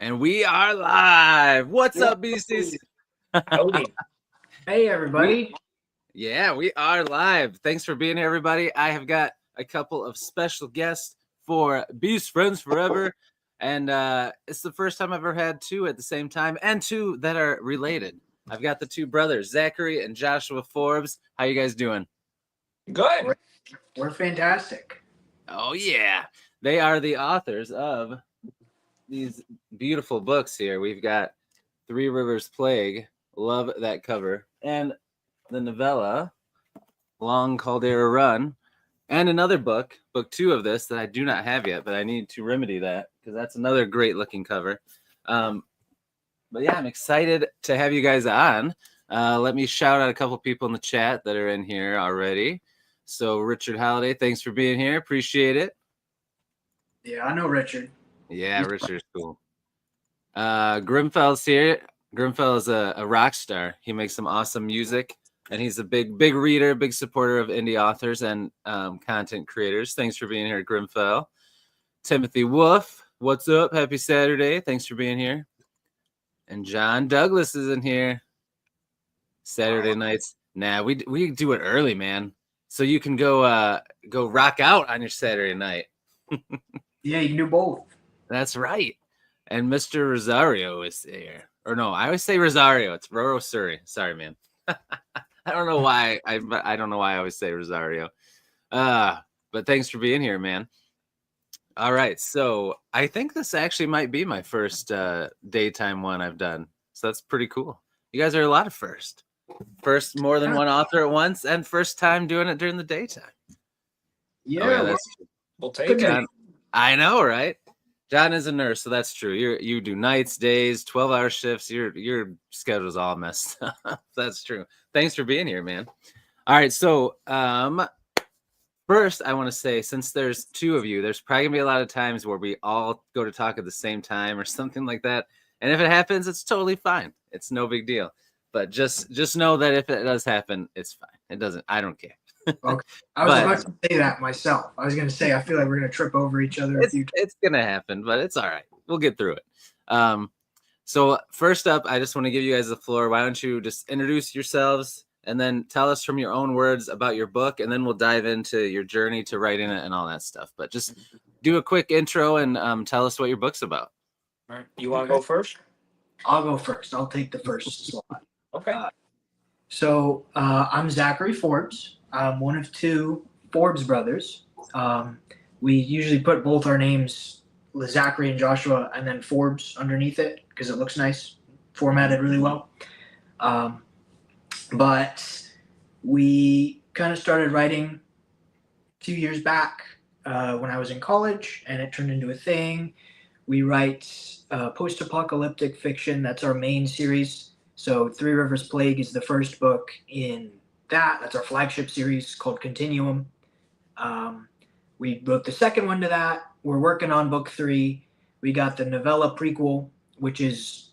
And we are live. What's up, beasties? Howdy. Hey, everybody. Yeah, we are live. Thanks for being here, everybody. I have got a couple of special guests for Beast Friends Forever. And it's the first time I've ever had two at the same time and two that are related. I've got the two brothers, Zachary and Joshua Forbes. How you guys doing? Good. We're fantastic. Oh, yeah. They are the authors of these beautiful books here. We've got Three Rivers Plague. Love that cover. And the novella, Long Caldera Run. And another book, book 2 of this that I do not have yet, but I need to remedy that because that's another great looking cover. But yeah, I'm excited to have you guys on. Let me shout out a couple people in the chat that are in here already. So Richard Halliday, thanks for being here. Appreciate it. Yeah, I know Richard. Yeah, Richard's cool. Grimfell's here. Grimfell is a rock star. He makes some awesome music, and he's a big reader, big supporter of indie authors and content creators. Thanks for being here, Grimfell. Timothy Wolf, what's up? Happy Saturday. Thanks for being here. And John Douglas is in here. Saturday nights. Nah, we do it early, man. So you can go rock out on your Saturday night. Yeah, you can do both. That's right. And Mr. Rosario is here. Or no, I always say Rosario. It's Roro Surrey. Sorry, man. I don't know why. I don't know why I always say Rosario. But thanks for being here, man. All right. So I think this actually might be my first daytime one I've done. So that's pretty cool. You guys are a lot of first. First, more than one author at once, and first time doing it during the daytime. Yeah, that's we'll take it. I know, right? John is a nurse, so that's true. You do nights, days, 12-hour shifts. Your schedule's all messed up. That's true. Thanks for being here, man. All right, so first I want to say, since there's two of you, there's probably gonna be a lot of times where we all go to talk at the same time or something like that. And if it happens, it's totally fine. It's no big deal. But just know that if it does happen, it's fine. It doesn't. I don't care. Okay. I was about to say that myself. I was going to say, I feel like we're going to trip over each other a few times. It's going to happen, but it's all right. We'll get through it. So first up, I just want to give you guys the floor. Why don't you just introduce yourselves and then tell us from your own words about your book, and then we'll dive into your journey to writing it and all that stuff. But just do a quick intro and tell us what your book's about. All right. You want to go first? I'll go first. I'll take the first slot. Okay. So I'm Zachary Forbes. I'm one of two Forbes brothers. We usually put both our names, Zachary and Joshua, and then Forbes underneath it because it looks nice, formatted really well. But we kind of started writing a few years back when I was in college, and it turned into a thing. We write post-apocalyptic fiction. That's our main series. So Three Rivers Plague is the first book in that. That's our flagship series called Continuum. We wrote the second one to that. We're working on book 3. We got the novella Prequel, which is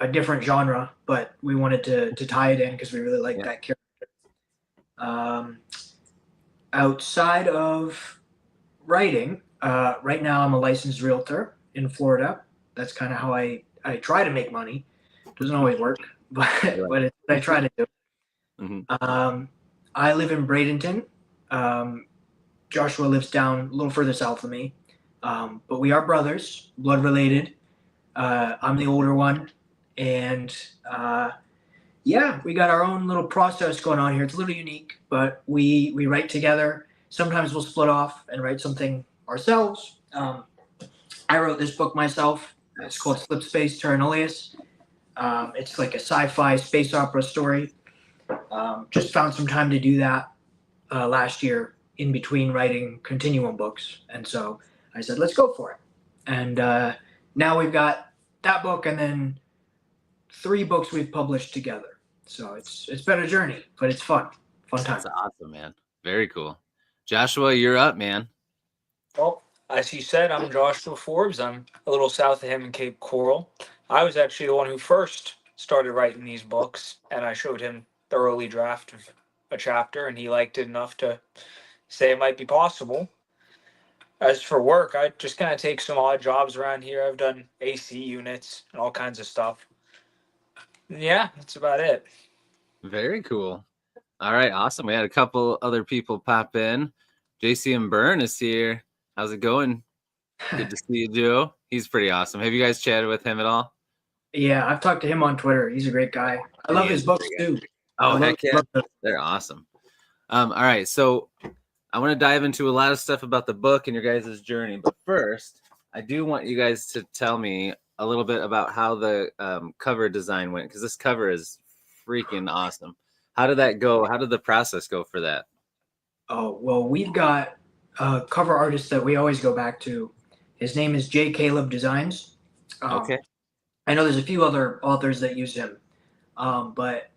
a different genre, but we wanted to tie it in because we really like that character. Outside of writing, right now I'm a licensed realtor in Florida. That's kind of how I try to make money. Doesn't always work, but it's what I try to do. Mm-hmm. I live in Bradenton. Joshua lives down a little further south of me. But we are brothers, blood related. I'm the older one. And we got our own little process going on here. It's a little unique, but we write together. Sometimes we'll split off and write something ourselves. I wrote this book myself. It's called Slip Space Terranolius. It's like a sci-fi space opera story. Just found some time to do that last year in between writing Continuum books. And so I said, let's go for it. And now we've got that book and then 3 books we've published together. So it's been a journey, but it's fun. Fun time. That's awesome, man. Very cool. Joshua, you're up, man. Well, as he said, I'm Joshua Forbes. I'm a little south of him in Cape Coral. I was actually the one who first started writing these books, and I showed him the early draft of a chapter, and he liked it enough to say it might be possible. As for work, I just kind of take some odd jobs around here. I've done AC units and all kinds of stuff. Yeah, that's about it. Very cool. All right, awesome. We had a couple other people pop in. JC and Byrne is here. How's it going? Good to see you, Joe. He's pretty awesome. Have you guys chatted with him at all? Yeah, I've talked to him on Twitter. He's a great guy. I love his books too. Oh, heck yeah. love them. They're awesome. All right, so I want to dive into a lot of stuff about the book and your guys' journey. But first, I do want you guys to tell me a little bit about how the cover design went, because this cover is freaking awesome. How did that go? How did the process go for that? Oh, well, we've got a cover artist that we always go back to. His name is J. Caleb Designs. Okay. I know there's a few other authors that use him, but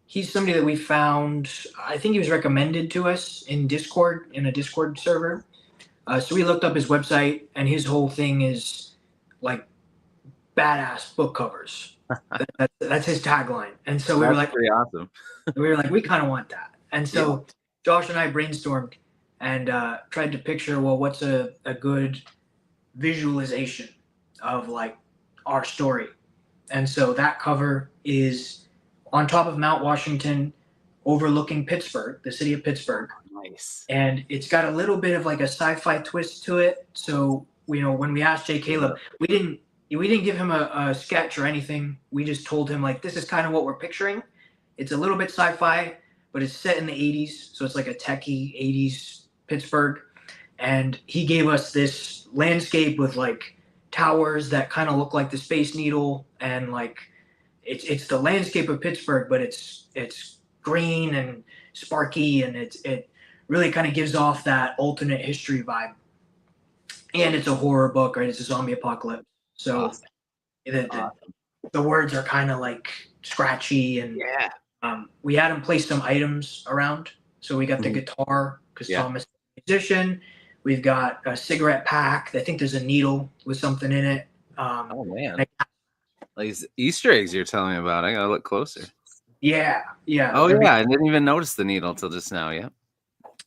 he's somebody that we found. I think he was recommended to us in Discord, in a Discord server. So we looked up his website, and his whole thing is like badass book covers. That's his tagline. And so we were like, pretty awesome. we kind of want that. And so Josh and I brainstormed and tried to picture, well, what's a good visualization of like our story. And so that cover is on top of Mount Washington, overlooking Pittsburgh, the city of Pittsburgh. Nice. And it's got a little bit of like a sci-fi twist to it. So, when we asked Jay Caleb, we didn't give him a sketch or anything. We just told him like, this is kind of what we're picturing. It's a little bit sci-fi, but it's set in the 80s. So it's like a techie 80s Pittsburgh. And he gave us this landscape with like towers that kind of look like the Space Needle, and like it's the landscape of Pittsburgh, but it's green and sparky, and it really kind of gives off that alternate history vibe. And it's a horror book, right? It's a zombie apocalypse. So Awesome. The words are kind of like scratchy, and we had him place some items around. So we got the guitar, because Thomas is a musician. We've got a cigarette pack. I think there's a needle with something in it. Oh man, like these Easter eggs you're telling me about. I gotta look closer. Yeah. Oh yeah, I didn't even notice the needle till just now. Yeah.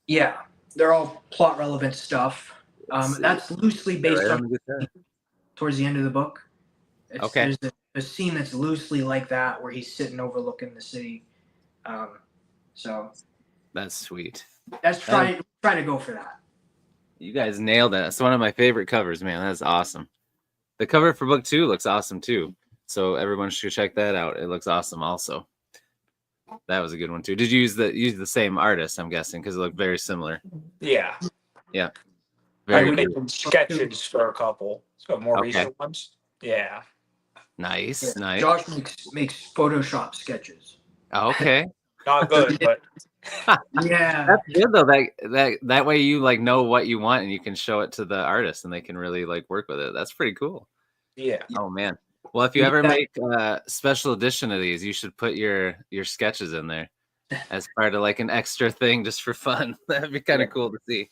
Yeah, they're all plot relevant stuff. That's loosely based on towards the end of the book. There's a scene that's loosely like that where he's sitting overlooking the city. So that's sweet. Let's try to go for that. You guys nailed it. It's one of my favorite covers, man. That's awesome. The cover for book 2 looks awesome too. So everyone should check that out. It looks awesome also. That was a good one too. Did you use the same artist, I'm guessing, because it looked very similar? Yeah. Yeah. Very we made sketches for a couple. So more recent ones. Yeah. Nice. Nice. Josh makes Photoshop sketches. Okay. Not good, but yeah. That's good though. That way you like know what you want and you can show it to the artist and they can really like work with it. That's pretty cool. Yeah. Oh man. Well, if you ever make a special edition of these, you should put your sketches in there as part of like an extra thing just for fun. That'd be kind of cool to see.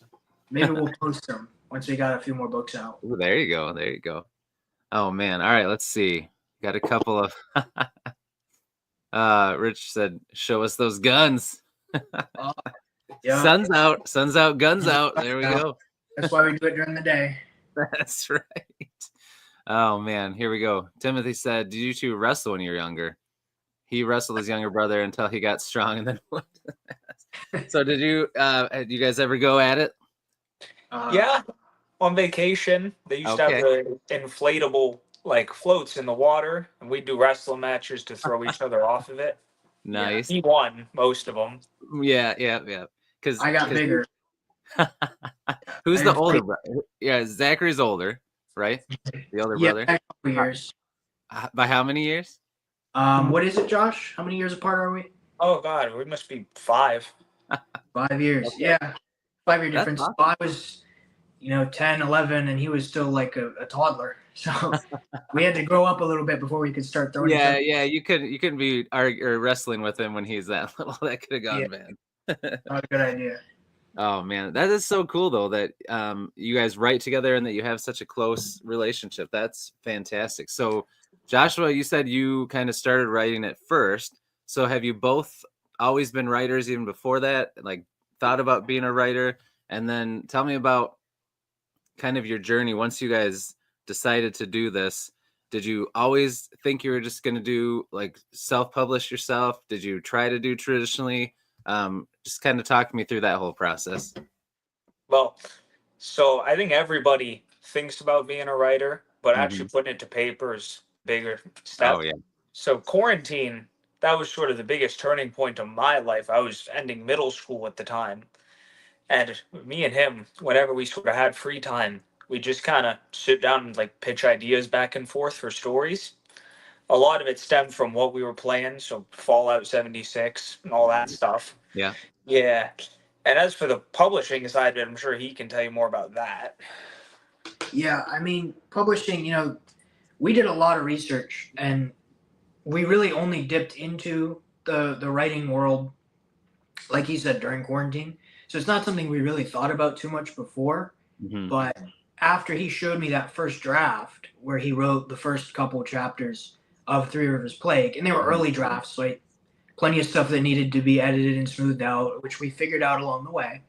Maybe we'll post them once we got a few more books out. Ooh, there you go. There you go. Oh man. All right, let's see. Got a couple of Rich said, show us those guns. Yeah. Sun's out, guns out. There we go. That's why we do it during the day. That's right. Oh man, here we go. Timothy said, did you two wrestle when you were younger? He wrestled his younger brother until he got strong and then So did you guys ever go at it? Yeah. On vacation. They used to have the inflatable like floats in the water, and we'd do wrestling matches to throw each other off of it. Nice. Yeah, he won most of them. Yeah. Because I got bigger. Who's the older brother? Yeah, Zachary's older, right? The older brother. Yeah, a couple years. By how many years? What is it, Josh? How many years apart are we? Oh God, we must be 5. 5 years. Okay. Yeah, 5-year difference. Awesome. So I was, 10, 11, and he was still like a toddler. So we had to grow up a little bit before we could start throwing. Yeah. You couldn't be wrestling with him when he's that little. That could have gone bad. Not a good idea. Oh man, that is so cool though that you guys write together and that you have such a close relationship. That's fantastic. So Joshua, you said you kind of started writing at first. So have you both always been writers even before that? Like thought about being a writer? And then tell me about kind of your journey once you guys decided to do this. Did you always think you were just going to do like self-publish yourself? Did you try to do traditionally? Just kind of talk me through that whole process. Well, so I think everybody thinks about being a writer, but actually putting it to paper is a bigger step. Oh yeah. So quarantine, that was sort of the biggest turning point of my life. I was ending middle school at the time. And me and him, whenever we sort of had free time, we just kind of sit down and like pitch ideas back and forth for stories. A lot of it stemmed from what we were playing, so Fallout 76 and all that stuff. Yeah. Yeah. And as for the publishing side of it, I'm sure he can tell you more about that. Yeah, I mean, publishing, we did a lot of research, and we really only dipped into the writing world, like he said, during quarantine. So it's not something we really thought about too much before. But after he showed me that first draft where he wrote the first couple chapters of Three Rivers Plague, and they were early drafts, so plenty of stuff that needed to be edited and smoothed out, which we figured out along the way.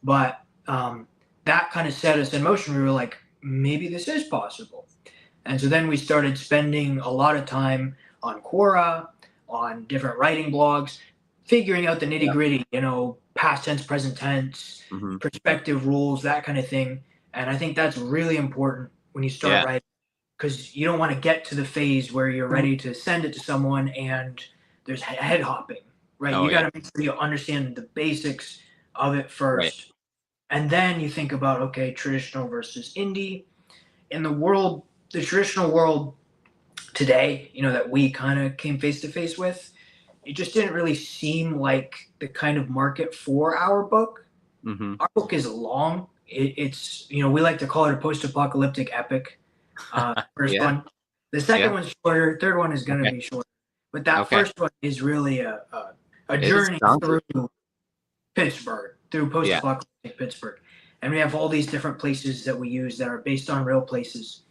But that kind of set us in motion. We were like, maybe this is possible. And so then we started spending a lot of time on Quora, on different writing blogs, figuring out the nitty gritty, past tense, present tense, perspective rules, that kind of thing. And I think that's really important when you start writing, because you don't want to get to the phase where you're ready to send it to someone and there's head hopping, right? You got to make sure you understand the basics of it first. Right. And then you think about, okay, traditional versus indie. In the traditional world today, that we kind of came face to face with, it just didn't really seem like the kind of market for our book. Our book is long. It's we like to call it a post-apocalyptic epic. First one. The second one's shorter. Third one is going to be shorter. But that first one is really a journey through Pittsburgh, through post-apocalyptic Pittsburgh. And we have all these different places that we use that are based on real places.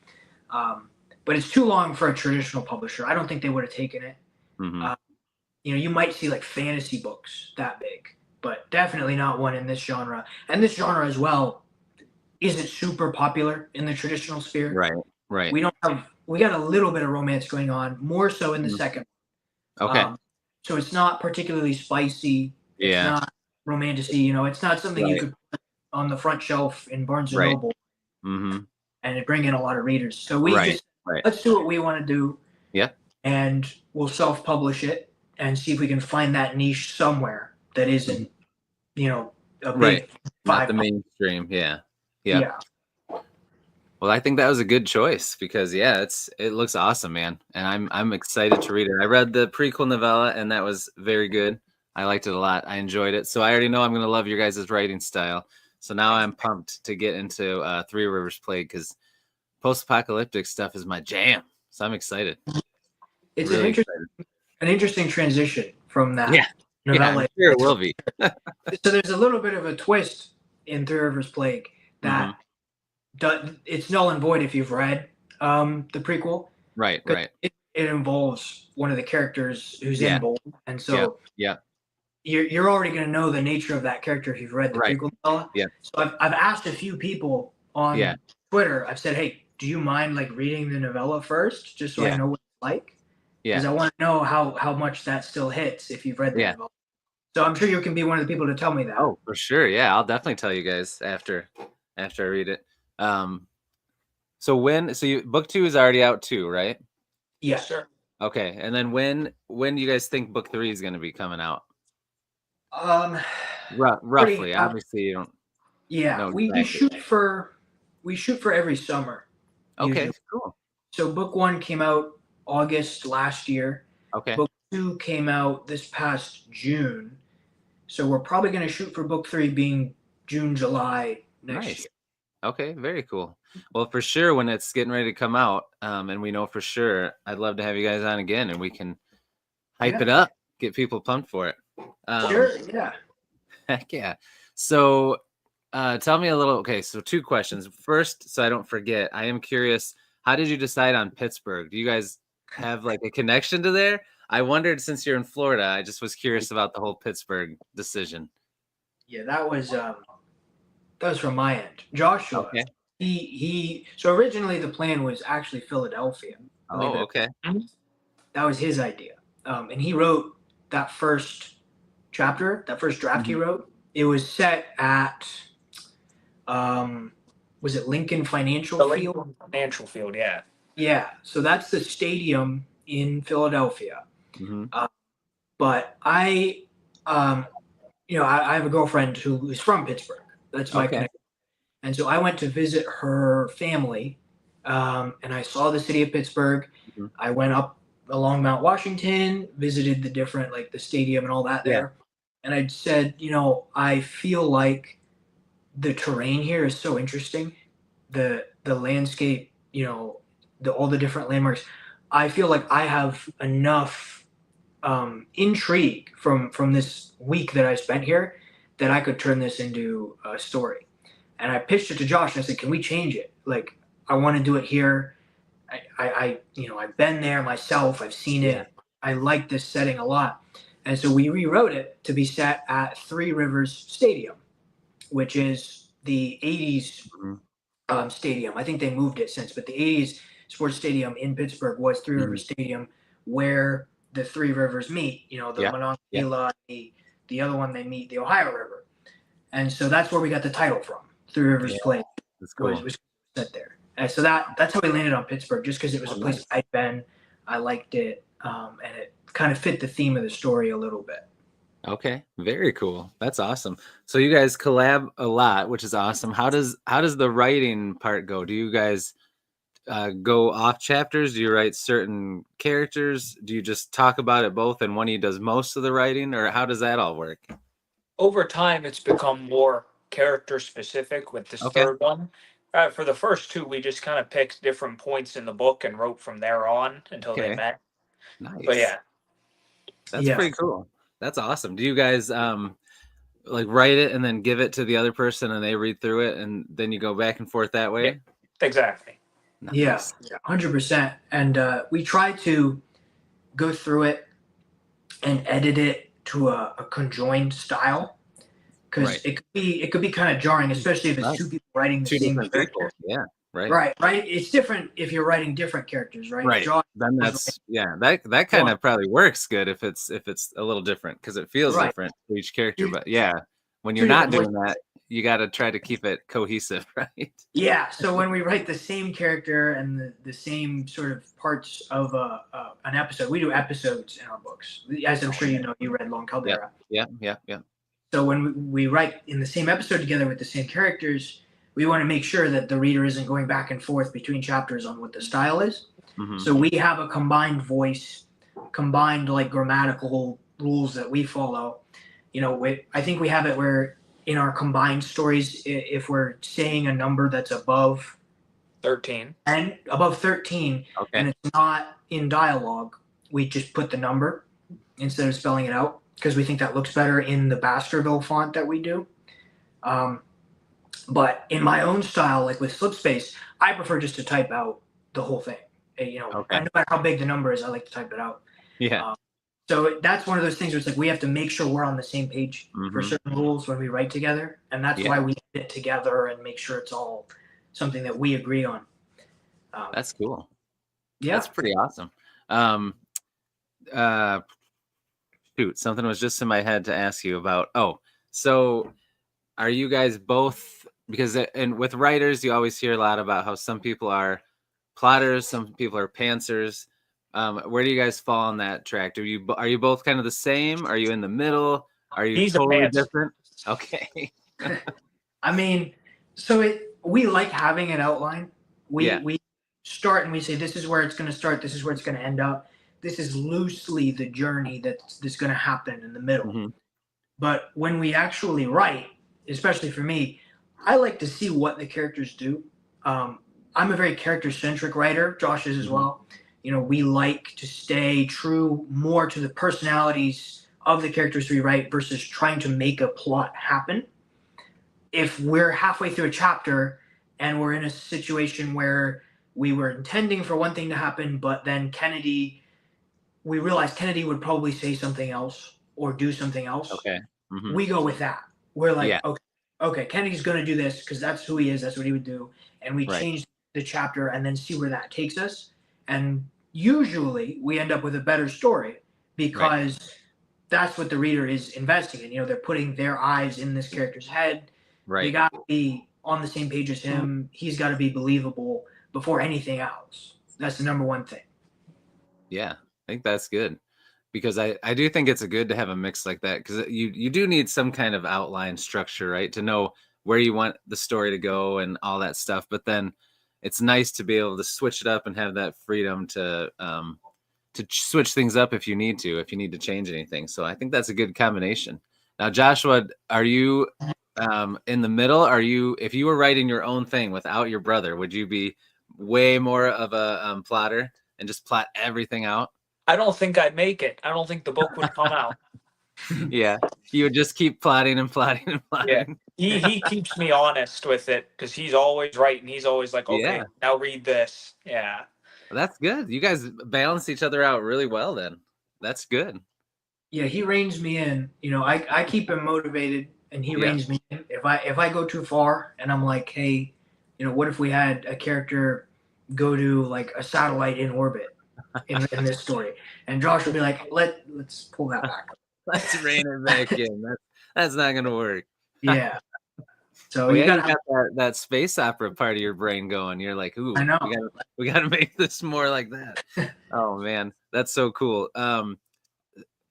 But it's too long for a traditional publisher. I don't think they would have taken it. You might see like fantasy books that big, but definitely not one in this genre. And this genre as well isn't super popular in the traditional sphere. Right. We got a little bit of romance going on, more so in the second. Okay. So it's not particularly spicy. It's not romantic-y. It's not something you could put on the front shelf in Barnes & Noble and it bring in a lot of readers. So we let's do what we want to do. Yeah. And we'll self-publish it and see if we can find that niche somewhere that isn't, a big not the mainstream. Yeah. Well, I think that was a good choice because it looks awesome, man, and I'm excited to read it. I read the prequel novella, and that was very good. I liked it a lot. I enjoyed it, so I already know I'm going to love your guys' writing style. So now I'm pumped to get into Three Rivers Plague because post-apocalyptic stuff is my jam. So I'm excited. It's really an interesting transition from that novella. I'm sure it will be. So there's a little bit of a twist in Three Rivers Plague that it's null and void if you've read the prequel. Right. It involves one of the characters who's in bold, and so you're already going to know the nature of that character if you've read the prequel novella. Yeah. So I've asked a few people on Twitter. I've said, hey, do you mind like reading the novella first, just so I know what it's like? Because I want to know how much that still hits if you've read the novella. So I'm sure you can be one of the people to tell me that. Oh, for sure. Yeah, I'll definitely tell you guys after I read it. So book 2 is already out too, right? Yeah, sure. Okay, and then when do you guys think book 3 is going to be coming out? Roughly. Obviously, you don't. Yeah, we shoot for every summer. Okay, usually. Cool. So book 1 came out August last year. Okay. Book 2 came out this past June. So we're probably going to shoot for book 3 being June, July next year. Okay, very cool. Well, for sure, when it's getting ready to come out, and we know for sure, I'd love to have you guys on again, and we can hype it up, get people pumped for it. Sure, yeah. Heck yeah. So, tell me a little. Okay, so 2 questions. First, so I don't forget, I am curious. How did you decide on Pittsburgh? Do you guys have like a connection to there? I wondered, since you're in Florida, I just was curious about the whole Pittsburgh decision. Yeah, that was from my end. Joshua So originally the plan was actually Philadelphia. Oh, okay. That was his idea. And he wrote that first chapter, that first draft he wrote. It was set at, was it Lincoln Financial Field? Lincoln Financial Field, yeah. Yeah. So that's the stadium in Philadelphia. But I have a girlfriend who is from Pittsburgh. That's my connection. And so I went to visit her family, and I saw the city of Pittsburgh. I went up along Mount Washington, visited the different, like the stadium and all that there. And I said, I feel like the terrain here is so interesting. The landscape, all the different landmarks. I feel like I have enough intrigue from this week that I spent here that I could turn this into a story. And I pitched it to Josh and I said, can we change it? Like, I want to do it here. I've been there myself. I've seen it. I like this setting a lot. And so we rewrote it to be set at Three Rivers Stadium, which is the 80s stadium. I think they moved it since, but the 80s sports stadium in Pittsburgh was Three Rivers Stadium, where the Three Rivers meet, the Monongahela, the other one they meet, the Ohio River. And so that's where we got the title from. Three Rivers Place was set there. And so that's how we landed on Pittsburgh, just because it was a place I'd been. I liked it, and it kind of fit the theme of the story a little bit. Okay, very cool. That's awesome. So you guys collab a lot, which is awesome. How does the writing part go? Do you guys go off chapters? Do you write certain characters? Do you just talk about it both, and one of you does most of the writing, or how does that all work? Over time, it's become more character specific with this third one. For the first two, we just kind of picked different points in the book and wrote from there on until they met. Nice. But that's pretty cool. That's awesome. Do you guys like write it and then give it to the other person and they read through it and then you go back and forth that way? Yeah, exactly. Nice. Yeah, 100%. And we try to go through it and edit it to a conjoined style, because it could be kind of jarring, especially if it's two people writing the same character. Yeah. Right. It's different if you're writing different characters, right? Right. Then that's that kind of probably works good if it's a little different, because it feels different for each character. But when you're not doing that, you got to try to keep it cohesive, right? Yeah. So when we write the same character and the same sort of parts of an episode, we do episodes in our books. As I'm sure you know, you read Long Caldera. Yeah. So when we write in the same episode together with the same characters, we want to make sure that the reader isn't going back and forth between chapters on what the style is. So we have a combined voice, combined like grammatical rules that we follow. I think we have it where in our combined stories, if we're saying a number that's above 13 and above 13, and it's not in dialogue, we just put the number instead of spelling it out, because we think that looks better in the Baskerville font that we do. But in my own style, like with Slip Space, I prefer just to type out the whole thing. No matter how big the number is, I like to type it out. Yeah. So that's one of those things where it's like we have to make sure we're on the same page for certain rules when we write together, and that's why we get together and make sure it's all something that we agree on. That's cool. Yeah, that's pretty awesome. Shoot, something was just in my head to ask you about. So are you guys both, because and with writers you always hear a lot about how some people are plotters, some people are pantsers. Where do you guys fall on that track? Are you both kind of the same? Are you in the middle? Are you totally different? Okay. I mean, we like having an outline. We start and we say, this is where it's going to start, this is where it's going to end up. This is loosely the journey that's going to happen in the middle. But when we actually write, especially for me, I like to see what the characters do. I'm a very character-centric writer. Josh is as well. We like to stay true more to the personalities of the characters we write versus trying to make a plot happen. If we're halfway through a chapter and we're in a situation where we were intending for one thing to happen, but then we realized Kennedy would probably say something else or do something else. Okay. We go with that. We're like, okay, okay, Kennedy's going to do this because that's who he is. That's what he would do. And we Right. change the chapter and then see where that takes us. And usually we end up with a better story because that's what the reader is investing in. You know, they're putting their eyes in this character's head. They Right. got to be on the same page as him. He's got to be believable before anything else. That's the number one thing. Yeah, I think that's good. Because I do think it's good to have a mix like that, because you do need some kind of outline structure, right, to know where you want the story to go and all that stuff. But then it's nice to be able to switch it up and have that freedom to switch things up if you need to change anything. So I think that's a good combination. Now, Joshua, are you in the middle? Are you, if you were writing your own thing without your brother, would you be way more of a plotter and just plot everything out? I don't think I'd make it. I don't think the book would come out. Yeah, you would just keep plotting and plotting and plotting. Yeah, he keeps me honest with it because he's always right and he's always like, okay, Yeah. now read this. Yeah. Well, that's good. You guys balance each other out really well then. That's good. Yeah, he reins me in. You know, I keep him motivated and he reins me in. If I go too far and I'm like, hey, you know, what if we had a character go to like a satellite in orbit in this story? And Josh would be like, let's pull that back. Let's rein it back in. That's not gonna work. Yeah. So Well, you got got that space opera part of your brain going. You're like, ooh, I know. we gotta make this more like that. Oh man, that's so cool.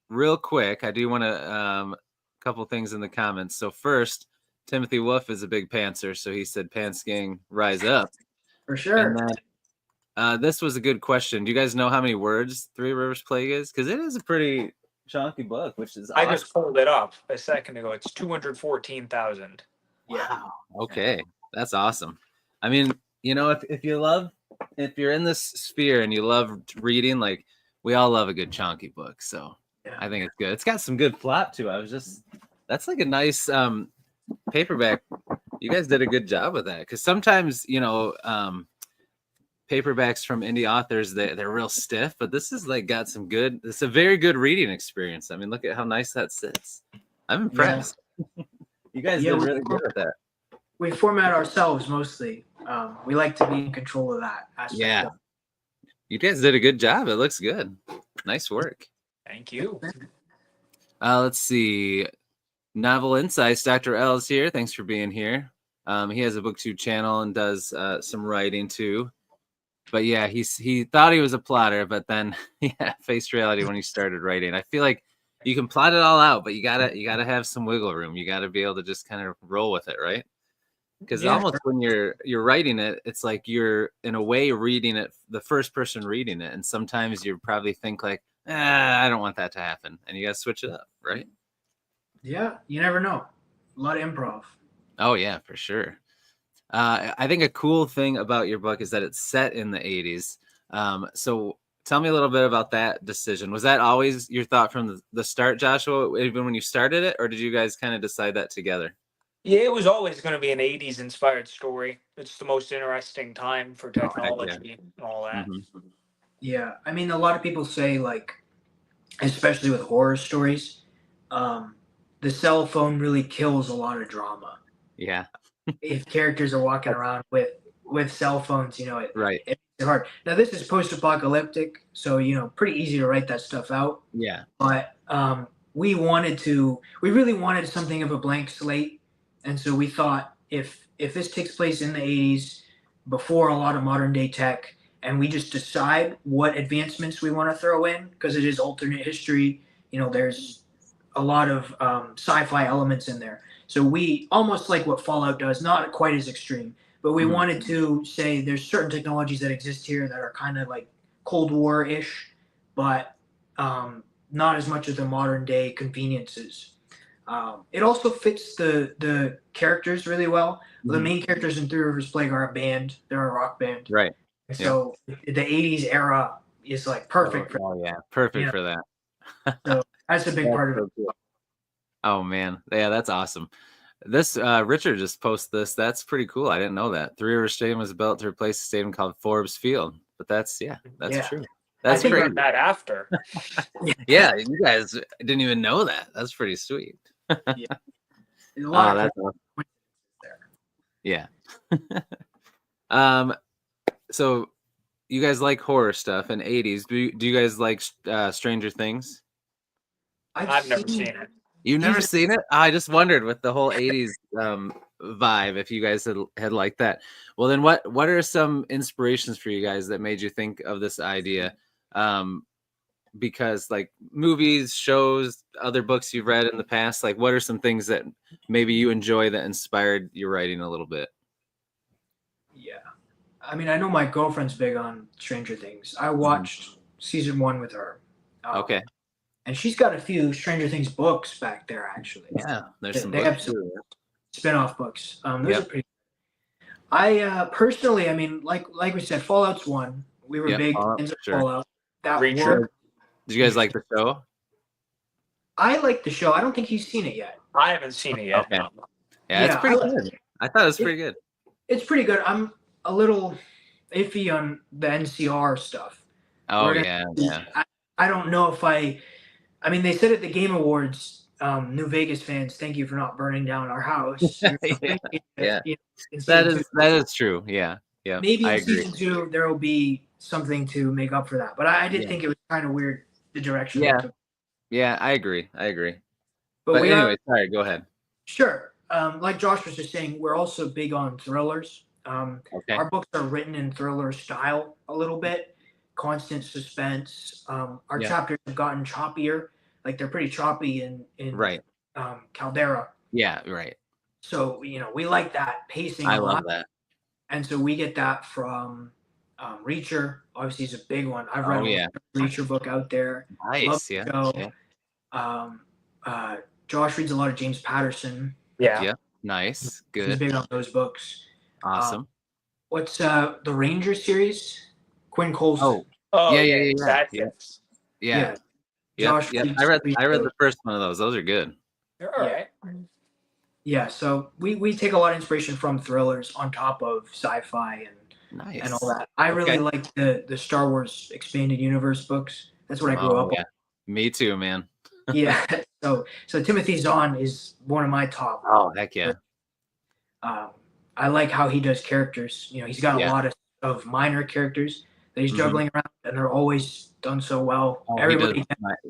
Real quick, I do want to couple things in the comments. So first, Timothy Wolf is a big pantser, so he said Pants Gang rise up. For sure. And then this was a good question. Do you guys know how many words Three Rivers Plague is? Because it is a pretty chunky book, which is awesome. I just pulled it up a second ago. It's 214,000. Wow. Okay. That's awesome. I mean, you know, if you're in this sphere and you love reading, like we all love a good chunky book. So I think it's good. It's got some good plot too. That's like a nice paperback. You guys did a good job with that. Because sometimes, you know, paperbacks from indie authors, they're real stiff, but this is like got some good, it's a very good reading experience. I mean, look at how nice that sits. I'm impressed. Yeah. You guys did really good with that. We format ourselves mostly. We like to be in control of that aspect. Yeah. You guys did a good job. It looks good. Nice work. Thank you. Let's see. Novel Insights. Dr. L is here. Thanks for being here. He has a BookTube channel and does some writing too. But yeah, he thought he was a plotter, but then faced reality when he started writing. I feel like you can plot it all out, but you gotta have some wiggle room. You gotta be able to just kind of roll with it, right? Because almost when you're writing it, it's like you're in a way reading it, the first person reading it, and sometimes you probably think like, I don't want that to happen, and you gotta switch it up, right? Yeah, you never know. A lot of improv. Oh yeah, for sure. I think a cool thing about your book is that it's set in the 80s. So tell me a little bit about that decision. Was that always your thought from the start, Joshua, even when you started it, or did you guys kind of decide that together? Yeah, it was always going to be an 80s inspired story. It's the most interesting time for technology and all that. Mm-hmm. Yeah, I mean, a lot of people say, like, especially with horror stories, the cell phone really kills a lot of drama. Yeah. If characters are walking around with cell phones, you know, it makes it hard. Now, this is post-apocalyptic, so, you know, pretty easy to write that stuff out. Yeah. But we really wanted something of a blank slate. And so we thought if this takes place in the 80s, before a lot of modern day tech, and we just decide what advancements we want to throw in, because it is alternate history, you know, there's a lot of sci-fi elements in there. So we, almost like what Fallout does, not quite as extreme, but we wanted to say there's certain technologies that exist here that are kind of like Cold War-ish, but not as much as the modern day conveniences. It also fits the characters really well. The main characters in Three Rivers Plague are a band. They're a rock band. Right. So the 80s era is like perfect for perfect for that. So that's a big part of it. Cool. Oh man. Yeah, that's awesome. This Richard just posted this. That's pretty cool. I didn't know that. Three Rivers Stadium was built to replace a stadium called Forbes Field. But that's true. That's I great. that after. Yeah, you guys didn't even know that. That's pretty sweet. A lot of that's awesome. Yeah. So you guys like horror stuff in 80s. Do you guys like Stranger Things? I've never seen it. You've never seen it? I just wondered with the whole 80s vibe if you guys had liked that. Well, then what are some inspirations for you guys that made you think of this idea? Because like movies, shows, other books you've read in the past, like what are some things that maybe you enjoy that inspired your writing a little bit? Yeah. I mean, I know my girlfriend's big on Stranger Things. I watched season 1 with her. Okay. And she's got a few Stranger Things books back there, actually. Yeah, there's some They books have some too. spin-off books. Those are pretty. I personally, I mean, like we said, Fallout's one. We were big into Fallout. That worked. Did you guys like the show? I like the show. I don't think he's seen it yet. I haven't seen it yet. Okay. Yeah, it's pretty good. I thought it was pretty good. It's pretty good. I'm a little iffy on the NCR stuff. Oh yeah. I don't know if I mean, they said at the Game Awards, New Vegas fans, thank you for not burning down our house. Yeah. That is true. Yeah. Yeah. Maybe in season 2 there will be something to make up for that. But I did think it was kind of weird the direction. Yeah. Yeah, I agree. But we anyway, sorry, go ahead. Sure. Like Josh was just saying, we're also big on thrillers. Our books are written in thriller style a little bit. Constant suspense. Our chapters have gotten choppier. Like they're pretty choppy in Caldera. Yeah, right. So, we like that pacing. I love that. And so we get that from Reacher. Obviously, he's a big one. I've read a Reacher book out there. Nice, Josh reads a lot of James Patterson. Yeah. Nice. Good. He's big on those books. Awesome. What's the Ranger series? Quinn Coulson. Yeah. Josh, I read the first one of those. Those are good. They're all right. Yeah, so we take a lot of inspiration from thrillers on top of sci-fi and all that. I really like the Star Wars expanded universe books. That's what I grew up on. Me too, man. Yeah. So Timothy Zahn is one of my top. Oh, heck yeah. I like how he does characters. He's got a lot of minor characters that he's juggling around, and they're always done so well. Everybody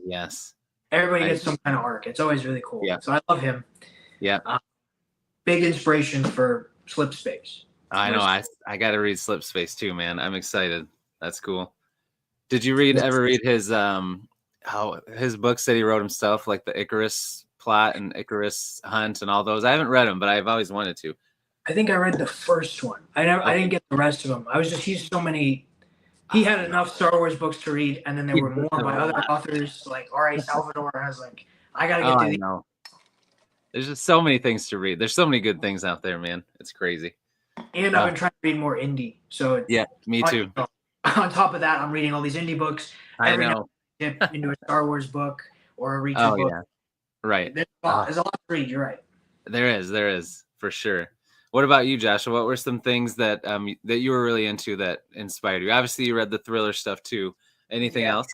gets some kind of arc. It's always really cool. Yeah. So I love him. Yeah. Big inspiration for Slip Space. I know. I got to read Slip Space too, man. I'm excited. That's cool. Did you ever read his his books that he wrote himself, like the Icarus Plot and Icarus Hunt and all those? I haven't read them, but I've always wanted to. I think I read the first one. I didn't get the rest of them. He's so many. He had enough Star Wars books to read, and then there were more by other authors, like R.A. Salvador. I was like, I gotta get to these. No. There's just so many things to read. There's so many good things out there, man. It's crazy. And I've been trying to read more indie. So me too. On top of that, I'm reading all these indie books. I know. Dip into a Star Wars book or a Reacher book. Yeah. Right. There's a lot to read. You're right. There is for sure. What about you, Joshua? What were some things that that you were really into that inspired you? Obviously, you read the thriller stuff too. Anything else?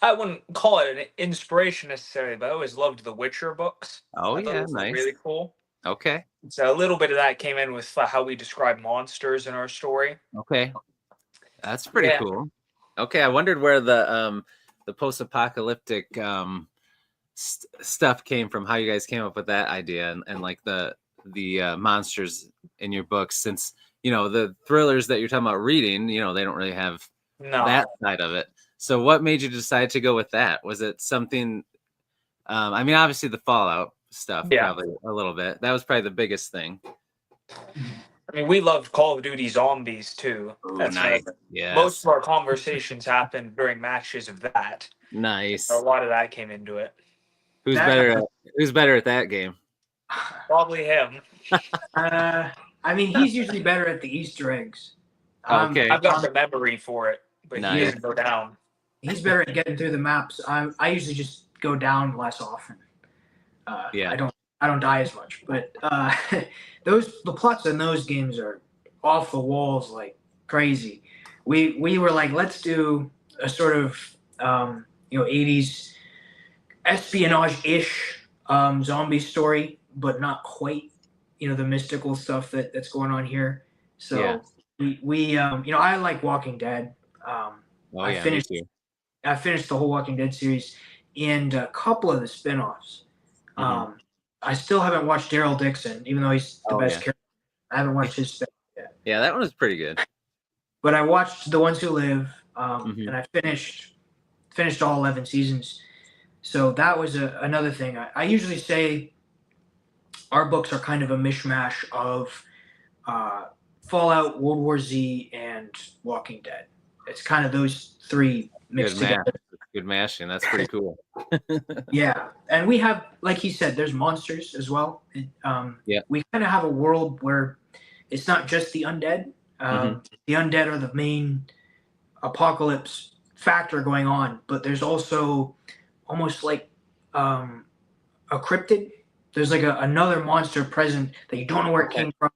I wouldn't call it an inspiration necessarily, but I always loved the Witcher books. Oh, yeah, nice. Really cool. Okay. So a little bit of that came in with how we describe monsters in our story. Okay. That's pretty cool. Okay, I wondered where the post-apocalyptic stuff came from, how you guys came up with that idea and like the monsters in your books, since the thrillers that you're talking about reading, they don't really have that side of it. So what made you decide to go with that? Was it something I mean, obviously the Fallout stuff, probably a little bit. That was probably the biggest thing. I mean, we loved Call of Duty Zombies too. That's nice. Yeah. Most of our conversations happened during matches of that. Nice. So a lot of that came into it. Who's better at that game? Probably him. I mean, he's usually better at the Easter eggs. Okay. I've got the memory for it, but he doesn't go down. He's better at getting through the maps. I usually just go down less often. I don't die as much, but the plots in those games are off the walls like crazy. We were like, let's do a sort of 80s espionage-ish zombie story, but not quite the mystical stuff that's going on here. So Yeah. we I like Walking Dead. Oh I yeah, me finished too. I finished the whole Walking Dead series and a couple of the spin-offs. Mhm. I still haven't watched Daryl Dixon, even though he's the Oh best yeah. character. I haven't watched his spin yet. Yeah, that one was pretty good. But I watched The Ones Who Live, Mhm. and I finished all 11 seasons. So that was another thing. I usually say our books are kind of a mishmash of uh, Fallout, World War Z, and Walking Dead. It's kind of those three Good mixed mash. together. Good mashing. That's pretty cool. Yeah, and we have, like he said, there's monsters as well. Yeah. We kind of have a world where it's not just the undead. Mhm. The undead are the main apocalypse factor going on, but there's also almost like a cryptid. There's like another monster present that you don't know where it came from,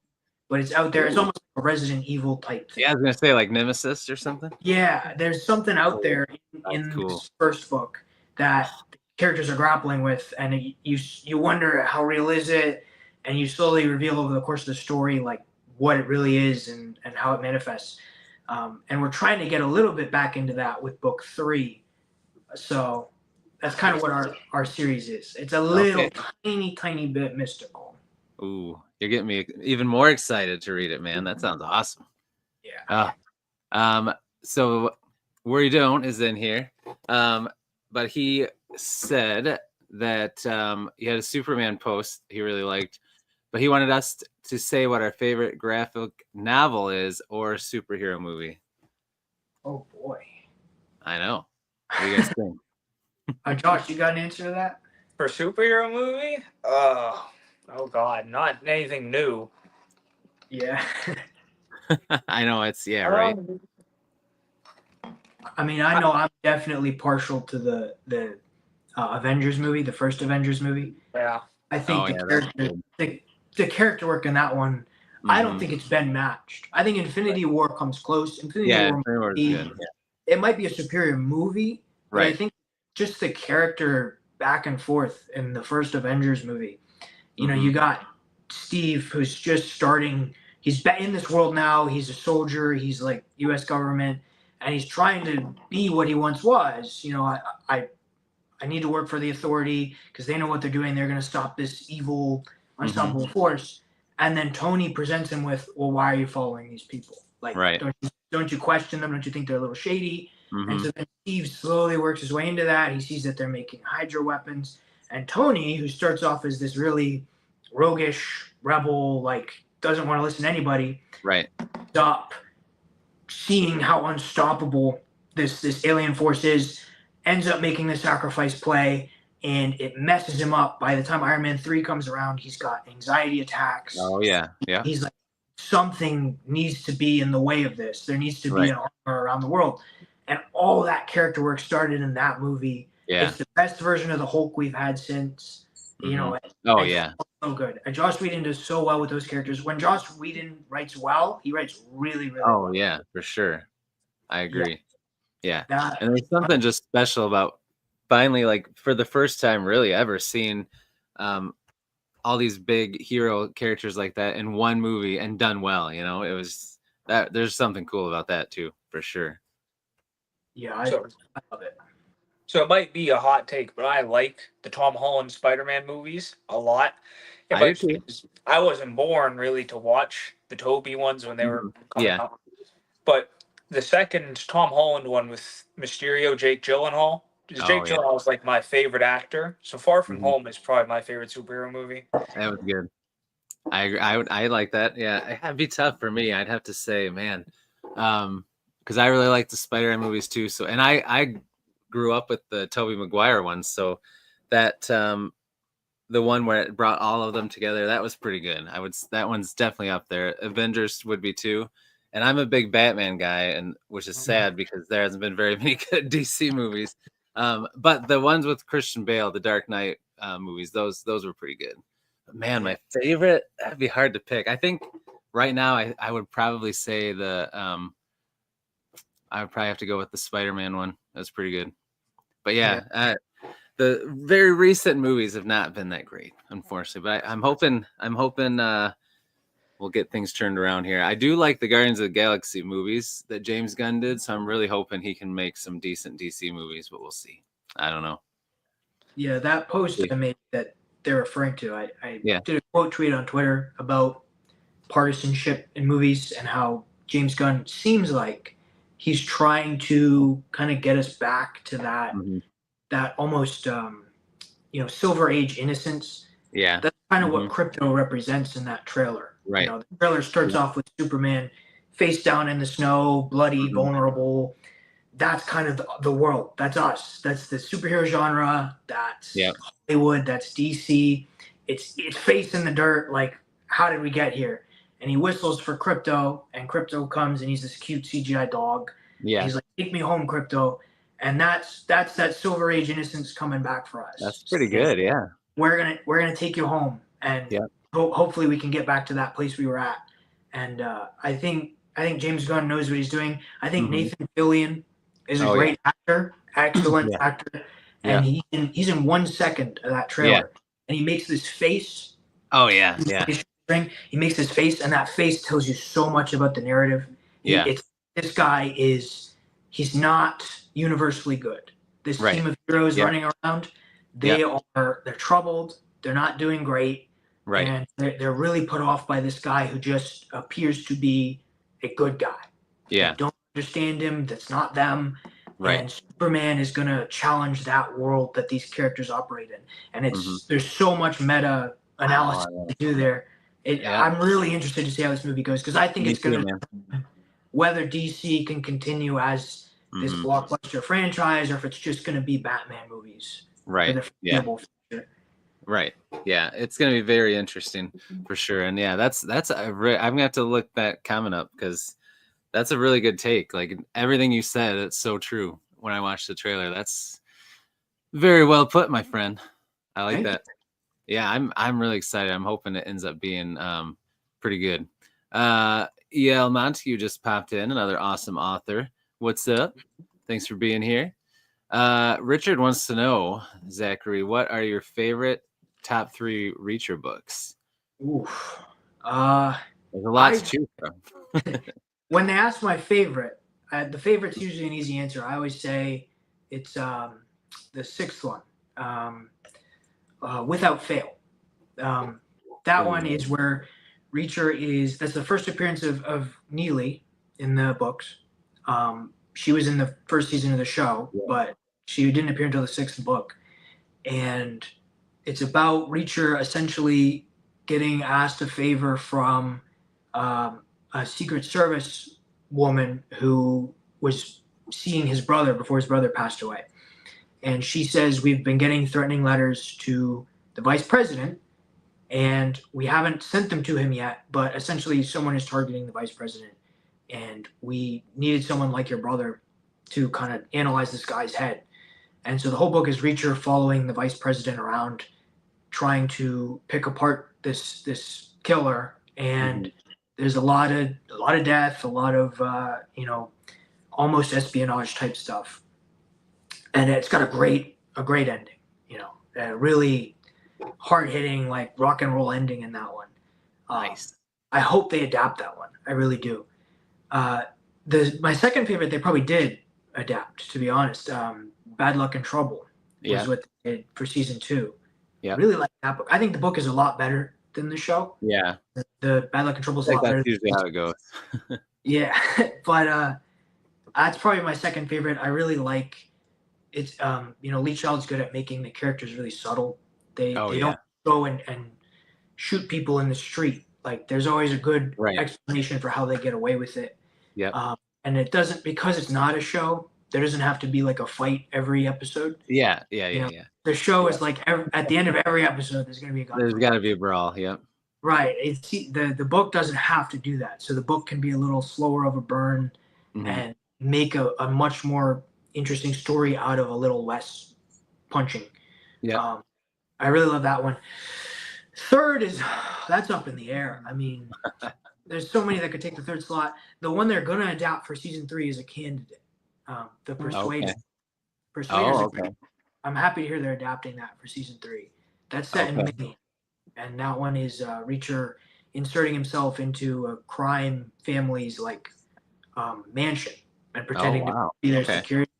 but it's out there. It's almost like a Resident Evil type thing. Yeah, I was gonna say like Nemesis or something. Yeah, there's something out there in cool. this first book that the characters are grappling with, and you wonder how real is it, and you slowly reveal over the course of the story like what it really is and how it manifests. And we're trying to get a little bit back into that with book 3. So that's kind of what our series is. It's a little tiny bit mystical. Ooh, you're getting me even more excited to read it, man. That sounds awesome. Yeah. So Where You Don't is in here. But he said that he had a Superman post he really liked, but he wanted us to say what our favorite graphic novel is or superhero movie. Oh boy. I know. What do you guys think? Josh, you got an answer to that? For superhero movie? Oh God, not anything new. Yeah. I know it's right. I mean, I know I'm definitely partial to the Avengers movie, the first Avengers movie. Yeah. I think that's good. the character work in that one, I don't Mhm. think it's been matched. I think Infinity War comes close. Infinity Yeah, War Infinity War is good. it might be a superior movie, but I Right. think just the character back and forth in the first Avengers movie. You know, Mhm. you got Steve who's just starting. He's in this world now. He's a soldier. He's like U.S. government, and he's trying to be what he once was. You know, I need to work for the authority because they know what they're doing. They're going to stop this evil, unstoppable force. And then Tony presents him with, well, why are you following these people? Like, Right. don't you question them? Don't you think they're a little shady? And Mhm. so then Steve slowly works his way into that. He sees that they're making Hydra weapons. And Tony, who starts off as this really roguish rebel, like doesn't want to listen to anybody, Right. up seeing how unstoppable this alien force is, ends up making the sacrifice play, and it messes him up. By the time Iron Man 3 comes around, he's got anxiety attacks. Oh yeah. Yeah. He's like, something needs to be in the way of this. There needs to be an armor around the world. And all that character work started in that movie. Yeah. It's the best version of the Hulk we've had since, you know. Oh yeah. So good. And Joss Whedon does so well with those characters. When Joss Whedon writes well, he writes really well. Oh yeah, for sure. I agree. Yeah. That, And there's something just special about finally, like for the first time really ever seeing all these big hero characters like that in one movie and done well, you know. It was that there's something cool about that too, for sure. yeah, I love it. So it might be a hot take, but I like the Tom Holland Spider-Man movies a lot. Yeah, I but do too. I wasn't born really to watch the Tobey ones when they were coming Yeah. out. But the second Tom Holland one with Mysterio, Jake Gyllenhaal. Jake Gyllenhaal is like my favorite actor. So Far From Home is probably my favorite superhero movie. That was good. I like that. Yeah, it'd be tough for me. I'd have to say, man, because I really like the Spider-Man movies too. So, and I grew up with the Tobey Maguire ones. So that the one where it brought all of them together, that was pretty good. That one's definitely up there. Avengers would be too. And I'm a big Batman guy, and which is sad because there hasn't been very many good DC movies. But the ones with Christian Bale, the Dark Knight movies, those were pretty good. But man, my favorite, that'd be hard to pick. I think right now I would probably say I would probably have to go with the Spider-Man one. That's pretty good. But yeah, the very recent movies have not been that great, unfortunately. But I'm hoping we'll get things turned around here. I do like the Guardians of the Galaxy movies that James Gunn did, so I'm really hoping he can make some decent DC movies, but we'll see. I don't know. Yeah, that post I made that they're referring to, I Yeah. did a quote tweet on Twitter about partisanship in movies and how James Gunn seems like he's trying to kind of get us back to that that almost Silver Age innocence. Yeah. That's kind of what Crypto represents in that trailer. Right. The trailer starts off with Superman face down in the snow, bloody, vulnerable. That's kind of the world. That's us. That's the superhero genre. That's Hollywood. That's DC. It's face in the dirt. Like, how did we get here? And he whistles for Crypto, and Crypto comes, and he's this cute CGI dog. Yeah. He's like, "Take me home, Crypto." And that's that Silver Age innocence coming back for us. That's pretty good. Yeah. We're gonna take you home, and hopefully we can get back to that place we were at. And I think James Gunn knows what he's doing. I think Nathan Fillion is a great actor, excellent actor, and he's in 1 second of that trailer, and he makes this face. Oh yeah, He makes this face, and that face tells you so much about the narrative. This guy he's not universally good. This team of heroes running around, they're troubled. They're not doing great, and they're really put off by this guy who just appears to be a good guy. Yeah, they don't understand him. That's not them. Right. And Superman is going to challenge that world that these characters operate in, and there's so much meta analysis to do there. I'm really interested to see how this movie goes, because I think it's going to whether DC can continue as this blockbuster franchise, or if it's just going to be Batman movies. Right. Future. Right. Yeah, it's going to be very interesting for sure. And yeah, I'm going to have to look that comment up, because that's a really good take. Like, everything you said, it's so true. When I watched the trailer, that's very well put, my friend. I like that. Yeah, I'm really excited. I'm hoping it ends up being pretty good. E.L. Montague just popped in, another awesome author. What's up? Thanks for being here. Richard wants to know, Zachary, what are your favorite top 3 Reacher books? Oof. There's a lot to choose from. When they ask my favorite, the favorite's usually an easy answer. I always say it's the 6th one, Without Fail. That one is where Reacher that's the first appearance of Neely in the books. She was in the first season of the show, but she didn't appear until the 6th book. And it's about Reacher essentially getting asked a favor from a Secret Service woman who was seeing his brother before his brother passed away. And she says, "We've been getting threatening letters to the vice president, and we haven't sent them to him yet, but essentially someone is targeting the vice president. And we needed someone like your brother to kind of analyze this guy's head." And so the whole book is Reacher following the vice president around, trying to pick apart this killer. And there's a lot of death, a lot of almost espionage type stuff. And it's got a great ending. A really hard hitting, like, rock and roll ending in that one. Nice. I hope they adapt that one. I really do. My second favorite, they probably did adapt, to be honest. Bad Luck and Trouble was what they did for season 2. Yeah, really like that book. I think the book is a lot better than the show. Yeah, the Bad Luck and Trouble is a lot better. That's usually how it goes. Yeah, but that's probably my second favorite. I really like it's. Lee Child's good at making the characters really subtle. They don't go and shoot people in the street. Like, there's always a good explanation for how they get away with it. Yeah. And it doesn't, because it's not a show, there doesn't have to be like a fight every episode. Yeah. The show is like at the end of every episode, there's going to be a gun. There's got to be a brawl. Yep. Right. The book doesn't have to do that. So the book can be a little slower of a burn and make a much more interesting story out of a little less punching. Yeah. I really love that one. Third that's up in the air. I mean, there's so many that could take the third slot. The one they're going to adapt for season 3 is a candidate. The Persuader. Oh, okay. I'm happy to hear they're adapting that for season 3. That's set in Maine, and that one is Reacher inserting himself into a crime family's like mansion and pretending to be their security.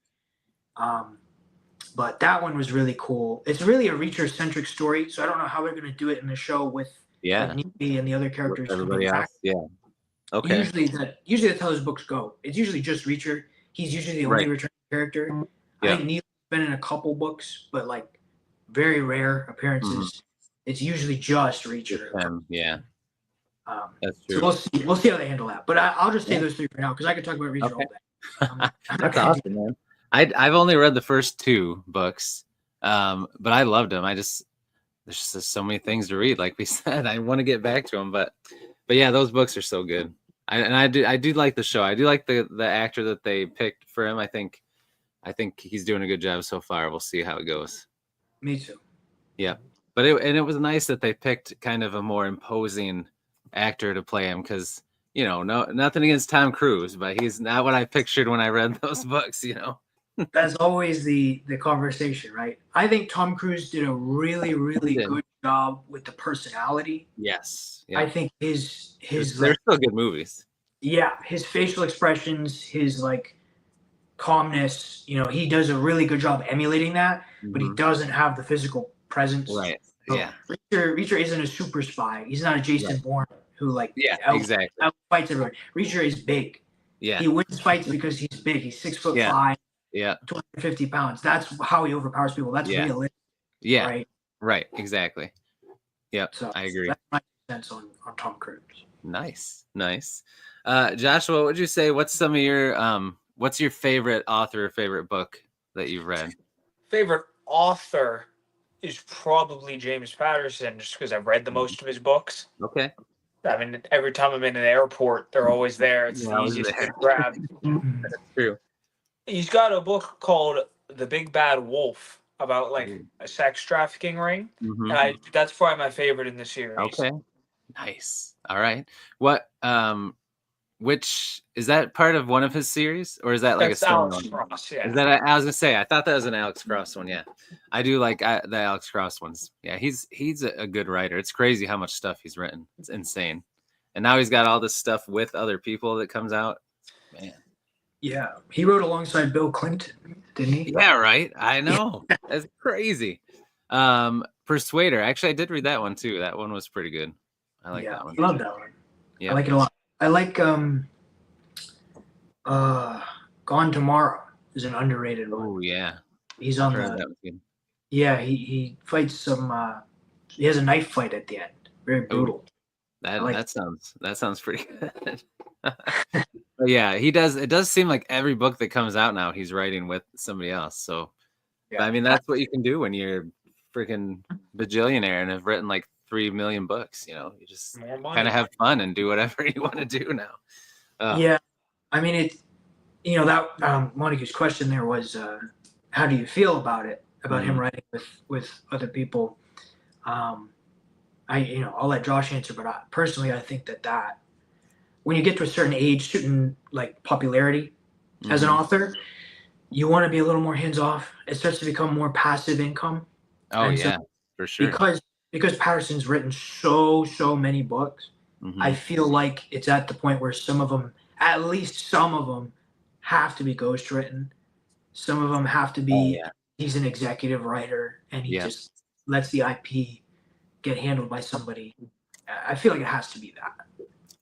But that one was really cool. It's really a Reacher-centric story, so I don't know how they're going to do it in the show with like Neely and the other characters. With everybody else. Yeah. Okay. Usually that's how his books go. It's usually just Reacher. He's usually the only returning character. I think Neely's been in a couple books, but like very rare appearances. It's usually just Reacher. Yeah. That's true. So we'll see how they handle that. But I'll just say those 3 for now because I could talk about Reacher all day. That's awesome, man. I've only read the first 2 books, but I loved them. There's just so many things to read. Like we said, I want to get back to them, but yeah, those books are so good. I do like the show. I do like the actor that they picked for him. I think he's doing a good job so far. We'll see how it goes. Me too. Yeah, but it was nice that they picked kind of a more imposing actor to play him because nothing against Tom Cruise, but he's not what I pictured when I read those books. That's always the conversation, right? I think Tom Cruise did a really, really good job with the personality. Yes. I think his they're still good movies. Yeah, his facial expressions, his like calmness, he does a really good job emulating that, but he doesn't have the physical presence. Right. So yeah. Reacher isn't a super spy. He's not a Jason Bourne who exactly fights everyone. Reacher is big. Yeah. He wins fights because he's big. He's 6'5". Yeah. 250 pounds. That's how he overpowers people. That's realistic. Yeah. Right. Exactly. Yep. So I agree. That's my sense on Tom Cruise. Nice. Joshua, what would you say? What's some of your what's your favorite author or favorite book that you've read? Favorite author is probably James Patterson, just because I've read the most of his books. Okay. I mean, every time I'm in an airport, they're always there. It's the easiest to grab. That's true. He's got a book called The Big Bad Wolf about like a sex trafficking ring. And that's probably my favorite in the series. Okay. Nice. All right. What which is that part of one of his series, or is that like that's a Alex one? Cross? Yeah. Is that I was gonna say I thought that was an Alex Cross one. Yeah, I do like the Alex Cross ones. Yeah, he's a good writer. It's crazy how much stuff he's written. It's insane. And now he's got all this stuff with other people that comes out. Man. Yeah, he wrote alongside Bill Clinton, didn't he? Yeah, right. I know. That's crazy. Persuader. Actually, I did read that one too. That one was pretty good. I like that one. I love that one. Yeah. I like it a lot. I like Gone Tomorrow is an underrated one. Oh yeah. He's on he fights some he has a knife fight at the end. Very brutal. That sounds pretty good. But yeah, he does. It does seem like every book that comes out now, he's writing with somebody else. So, I mean, that's what you can do when you're freaking bajillionaire and have written like 3 million books. You just kind of have fun and do whatever you want to do now. Yeah, I mean that Monica's question there was, how do you feel about it? About him writing with other people? I'll let Josh answer, but personally, I think that when you get to a certain age, certain like popularity as an author, you want to be a little more hands off. It starts to become more passive income. Oh, and so, for sure. Because Patterson's written so many books, I feel like it's at the point where some of them, at least some of them, have to be ghostwritten. Some of them have to be. He's an executive writer, and he just lets the IP get handled by somebody. I feel like it has to be that.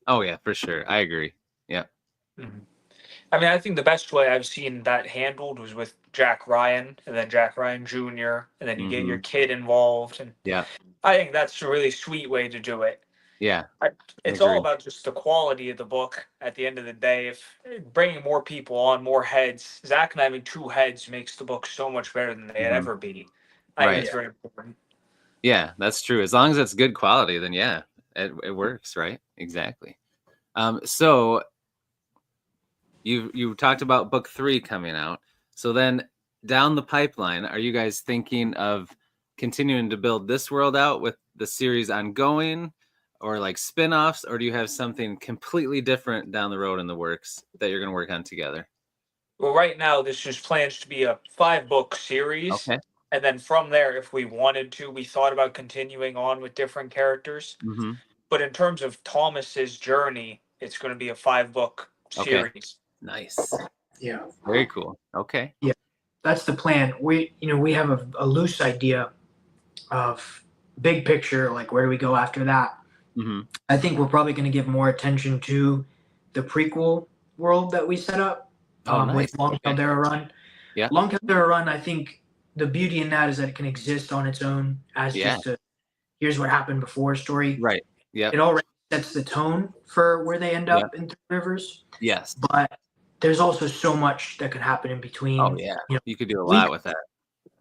Oh yeah, for sure. I agree. Yeah. I mean, I think the best way I've seen that handled was with Jack Ryan, and then Jack Ryan Jr., and then you get your kid involved, and I think that's a really sweet way to do it. Yeah. It's all about just the quality of the book at the end of the day. If bringing more people on, more heads, Zach and I having 2 heads makes the book so much better than they'd ever be. I think it's very important. Yeah, that's true. As long as it's good quality, then it works, right? Exactly. So you talked about book 3 coming out. So then down the pipeline, are you guys thinking of continuing to build this world out with the series ongoing, or like spin-offs, or do you have something completely different down the road in the works that you're going to work on together? Well, right now, this just plans to be a 5-book series. Okay. And then from there, if we wanted to, we thought about continuing on with different characters. Mm-hmm. But in terms of Thomas's journey, it's going to be a 5-book Okay. series. Nice. Yeah. Very cool. Okay. Yeah. That's the plan. We have a loose idea of big picture, like where do we go after that. Mm-hmm. I think we're probably going to give more attention to the prequel world that we set up Nice. with Long Okay. Caldera Run. Yeah. Long Caldera Run, I think the beauty in that is that it can exist on its own as just a here's what happened before story. Right. Yeah. It already sets the tone for where they end up in Three Rivers. Yes. But there's also so much that could happen in between. Oh yeah. You could do a lot with that.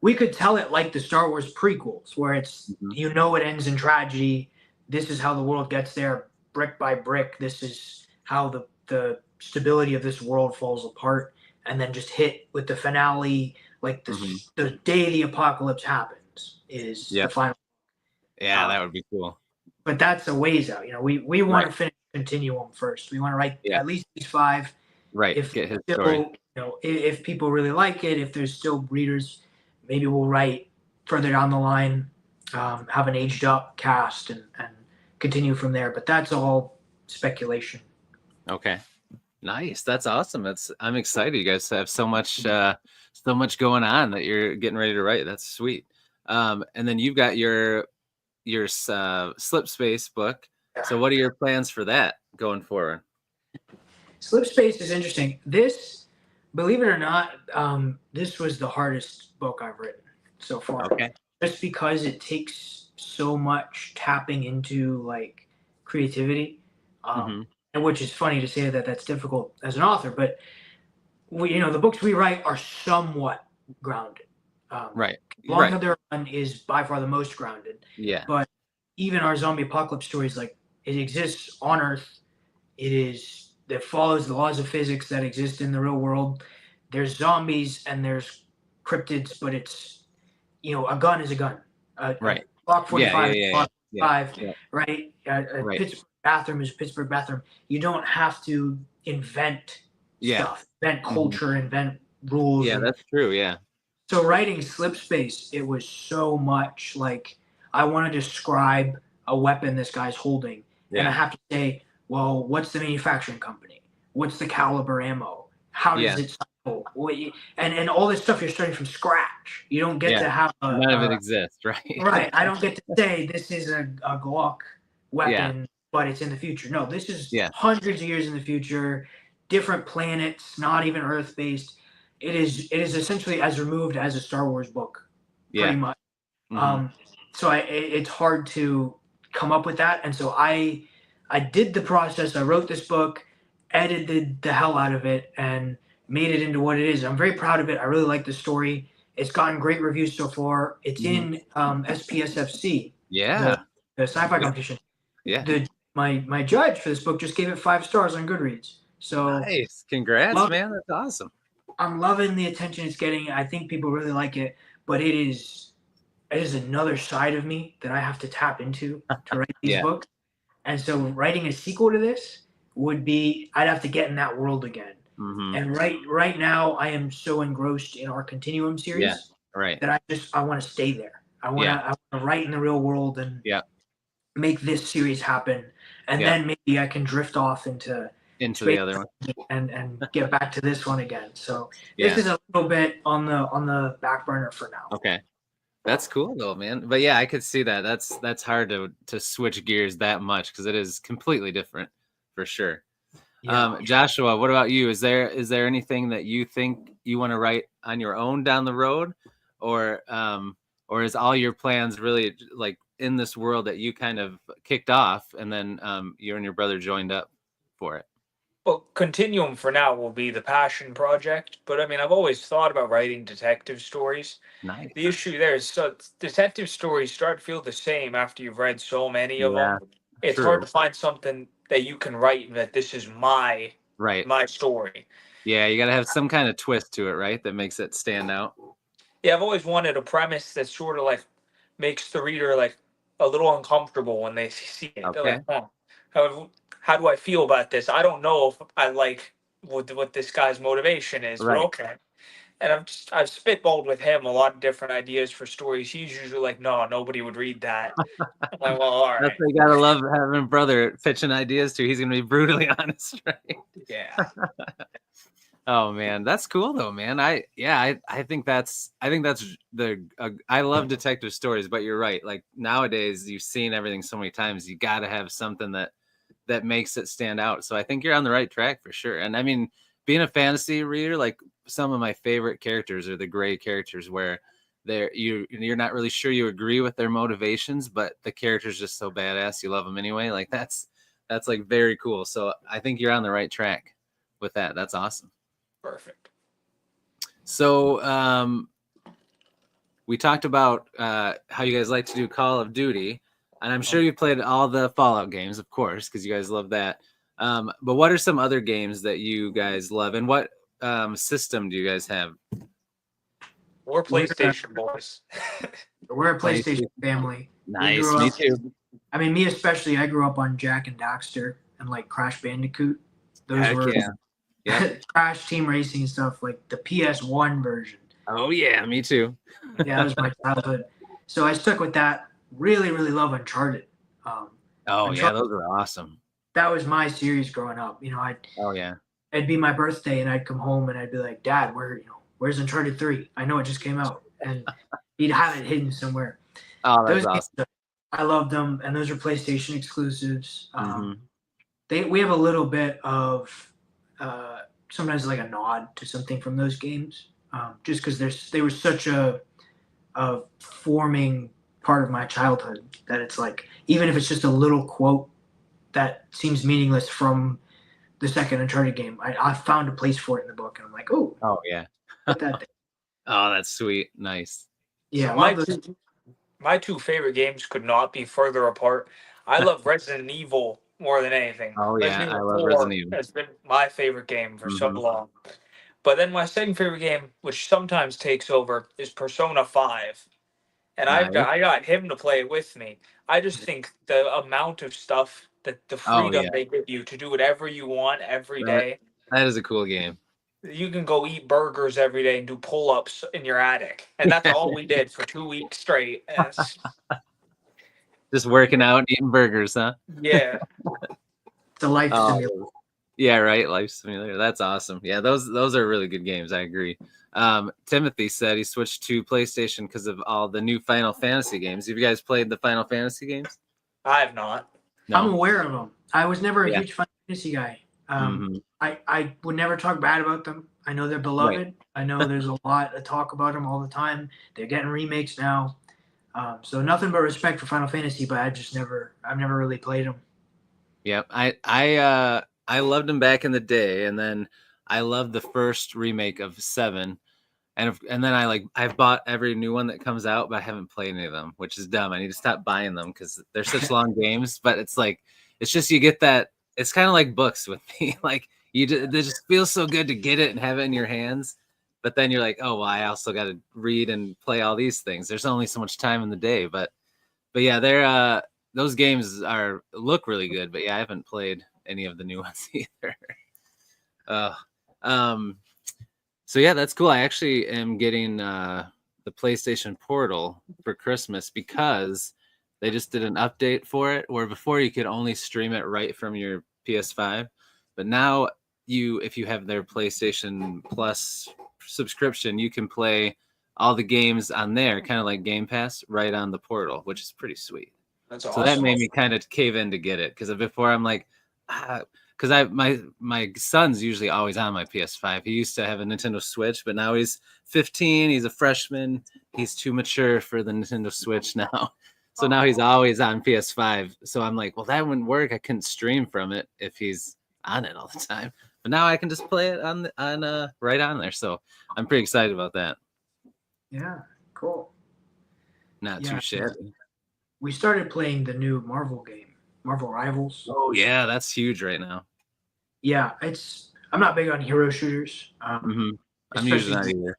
We could tell it like the Star Wars prequels, where it's it ends in tragedy. This is how the world gets there, brick by brick. This is how the stability of this world falls apart, and then just hit with the finale, like the day the apocalypse happens is the final. Yeah, that would be cool. But that's a ways out. We want to finish Continuum first. We want to write at least these 5. Right. If get his story. If people really like it, if there's still readers, maybe we'll write further down the line, have an aged up cast and continue from there. But that's all speculation. Okay. Nice. That's awesome. I'm excited. You guys have so much going on that you're getting ready to write. That's sweet. And then you've got your Slip Space book. So what are your plans for that going forward? Slip Space is interesting. This, believe it or not, this was the hardest book I've written so far. Okay. Just because it takes so much tapping into like creativity, and which is funny to say that that's difficult as an author, but the books we write are somewhat grounded. Right. Long Caldera Run is by far the most grounded. Yeah. But even our zombie apocalypse stories, like it exists on Earth. It follows the laws of physics that exist in the real world. There's zombies and there's cryptids, but it's a gun is a gun. Right. Glock 45 is Glock 45, right? Right. Pittsburgh bathroom is a Pittsburgh bathroom. You don't have to invent stuff, invent culture, invent rules. Yeah, that's true. Yeah. So writing Slip Space, it was so much like I want to describe a weapon this guy's holding, and I have to say, well, what's the manufacturing company? What's the caliber ammo? How does it cycle? And all this stuff you're starting from scratch. You don't get to have none of it exists, right? Right. I don't get to say this is a Glock weapon, but it's in the future. No, this is hundreds of years in the future, different planets, not even Earth-based. It is essentially as removed as a Star Wars book, pretty much. So it's hard to come up with that, and so I did the process. I wrote this book, edited the hell out of it, and made it into what it is. I'm very proud of it. I really like the story. It's gotten great reviews so far. It's in SPSFC, the sci-fi competition. Yeah. My judge for this book just gave it 5 stars on Goodreads. So nice. Congrats, man. That's awesome. I'm loving the attention it's getting. I think people really like it, but it is another side of me that I have to tap into to write these books. And so writing a sequel to this would be, I'd have to get in that world again. And right now I am so engrossed in our Continuum series that I want to stay there. I want to write in the real world and make this series happen. And then maybe I can drift off into the other one and get back to this one again. So this is a little bit on the back burner for now. Okay. That's cool though, man. But yeah, I could see that. That's hard to switch gears that much because it is completely different for sure. Joshua, what about you? Is there anything that you think you want to write on your own down the road, or is all your plans really like in this world that you kind of kicked off and then you and your brother joined up for it? Well, Continuum for now will be the passion project, but I mean, I've always thought about writing detective stories. Nice. The issue there is detective stories start to feel the same after you've read so many of them. It's hard to find something that you can write that this is my story. Yeah, you got to have some kind of twist to it, right? That makes it stand out. Yeah, I've always wanted a premise that sort of like makes the reader like a little uncomfortable when they see it. Okay. They're like, how do I feel about this? I don't know if I like what this guy's motivation is, but okay. And I've spitballed with him a lot of different ideas for stories. He's usually like, no, nobody would read that. I'm like, well, all That's right. what you gotta love having a brother pitching ideas to. He's gonna be brutally honest, right? Yeah. Oh man, that's cool though, man. I think that's I love detective stories, but you're right. Like nowadays, you've seen everything so many times. You got to have something that makes it stand out. So I think you're on the right track for sure. And I mean, being a fantasy reader, like some of my favorite characters are the gray characters where you're not really sure you agree with their motivations, but the character's just so badass you love them anyway. Like that's like very cool. So I think you're on the right track with that. That's awesome. Perfect. So we talked about how you guys like to do Call of Duty, and I'm sure you played all the Fallout games, of course, because you guys love that. But what are some other games that you guys love, and what system do you guys have? We're PlayStation boys. We're a PlayStation family. Nice, me too. I mean, me especially. I grew up on Jack and Daxter and like Crash Bandicoot. Those Heck were yeah. Crash Team Racing and stuff, like the PS1 version. Oh yeah, me too. Yeah, that was my childhood. So I stuck with that. Really, really love Uncharted. Yeah, those are awesome. That was my series growing up. You know, it'd be my birthday and I'd come home and I'd be like, Dad, where's Uncharted 3? I know it just came out. And he'd have it hidden somewhere. Oh, that's awesome. I loved them, and those are PlayStation exclusives. We have a little bit of sometimes like a nod to something from those games, just because they were such a forming part of my childhood that it's like, even if it's just a little quote that seems meaningless from the second Uncharted game, I found a place for it in the book, and I'm like, oh yeah, put that there. Oh, that's sweet, nice. Yeah, so my two favorite games could not be further apart. I love Resident Evil more than anything. Oh yeah, I love Resident Evil. It's been my favorite game for so long. But then my second favorite game, which sometimes takes over, is Persona 5. And Nice. I got him to play it with me. I just think the amount of stuff, that the freedom they give you to do whatever you want every day. That is a cool game. You can go eat burgers every day and do pull-ups in your attic. And that's all we did for 2 weeks straight. Just working out and eating burgers, huh? Yeah. It's a life simulator. Yeah, right. Life simulator. That's awesome. Yeah, those are really good games. I agree. Timothy said he switched to PlayStation because of all the new Final Fantasy games. Have you guys played the Final Fantasy games? I have not. No. I'm aware of them. I was never a huge Final Fantasy guy. I would never talk bad about them. I know they're beloved. Right. I know there's a lot of talk about them all the time. They're getting remakes now. So nothing but respect for Final Fantasy, but I've never really played them. Yep. I loved them back in the day, and then I loved the first remake of 7. And then I've bought every new one that comes out, but I haven't played any of them, which is dumb. I need to stop buying them because they're such long games. But it's just you get that. It's kind of like books with me. Like they just feel so good to get it and have it in your hands. But then you're like, oh, well, I also got to read and play all these things. There's only so much time in the day. But yeah, those games look really good. But yeah, I haven't played any of the new ones either. So yeah, that's cool. I actually am getting the PlayStation Portal for Christmas because they just did an update for it, where before you could only stream it right from your PS5, but now if you have their PlayStation Plus subscription, you can play all the games on there, kind of like Game Pass, right on the Portal, which is pretty sweet. That's so awesome. That made me kind of cave in to get it, because before I'm like, because my son's usually always on my PS5. He used to have a Nintendo Switch, but now he's 15. He's a freshman. He's too mature for the Nintendo Switch now. So now he's always on PS5. So I'm like, well, that wouldn't work. I couldn't stream from it if he's on it all the time. But now I can just play it on right on there. So I'm pretty excited about that. Yeah, cool. Not too shabby. We started playing the new Marvel game, Marvel Rivals. Oh yeah, that's huge right now. Yeah, I'm not big on hero shooters. I'm usually not either.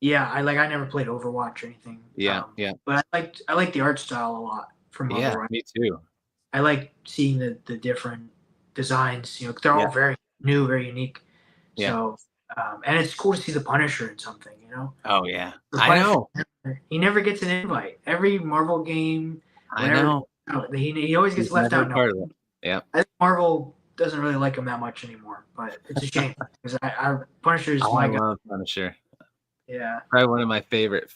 Yeah, I never played Overwatch or anything. Yeah. But I like the art style a lot from Marvel Rivals. Me too. I like seeing the different designs. They're all very new, very unique. Yeah. So And it's cool to see the Punisher in something, you know. Oh yeah, The I Punisher, know. he never gets an invite. Every Marvel game, I whenever know. he always gets He's left never out. Now, part of it. Yeah. I think Marvel doesn't really like him that much anymore, but it's a shame because Punisher is Oh, my I guy. love Punisher. Yeah. Probably one of my favorite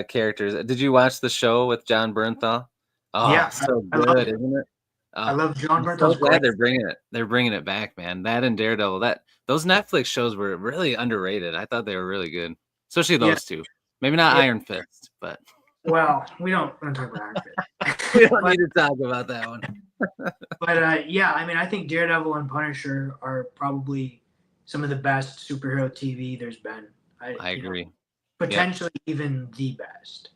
characters. Did you watch the show with John Bernthal? Oh, Yeah, so I love good, it. isn't it? I love John I'm so Bernthal's glad great. they're bringing it. They're bringing it back, man. That and Daredevil. Those Netflix shows were really underrated. I thought they were really good, especially Yeah. those two. Maybe not Yeah. Iron Fist, but Well, we don't talk about Iron Fist. we don't need to talk about that one. But yeah, I mean, I think Daredevil and Punisher are probably some of the best superhero TV there's been. I agree. Potentially even the best.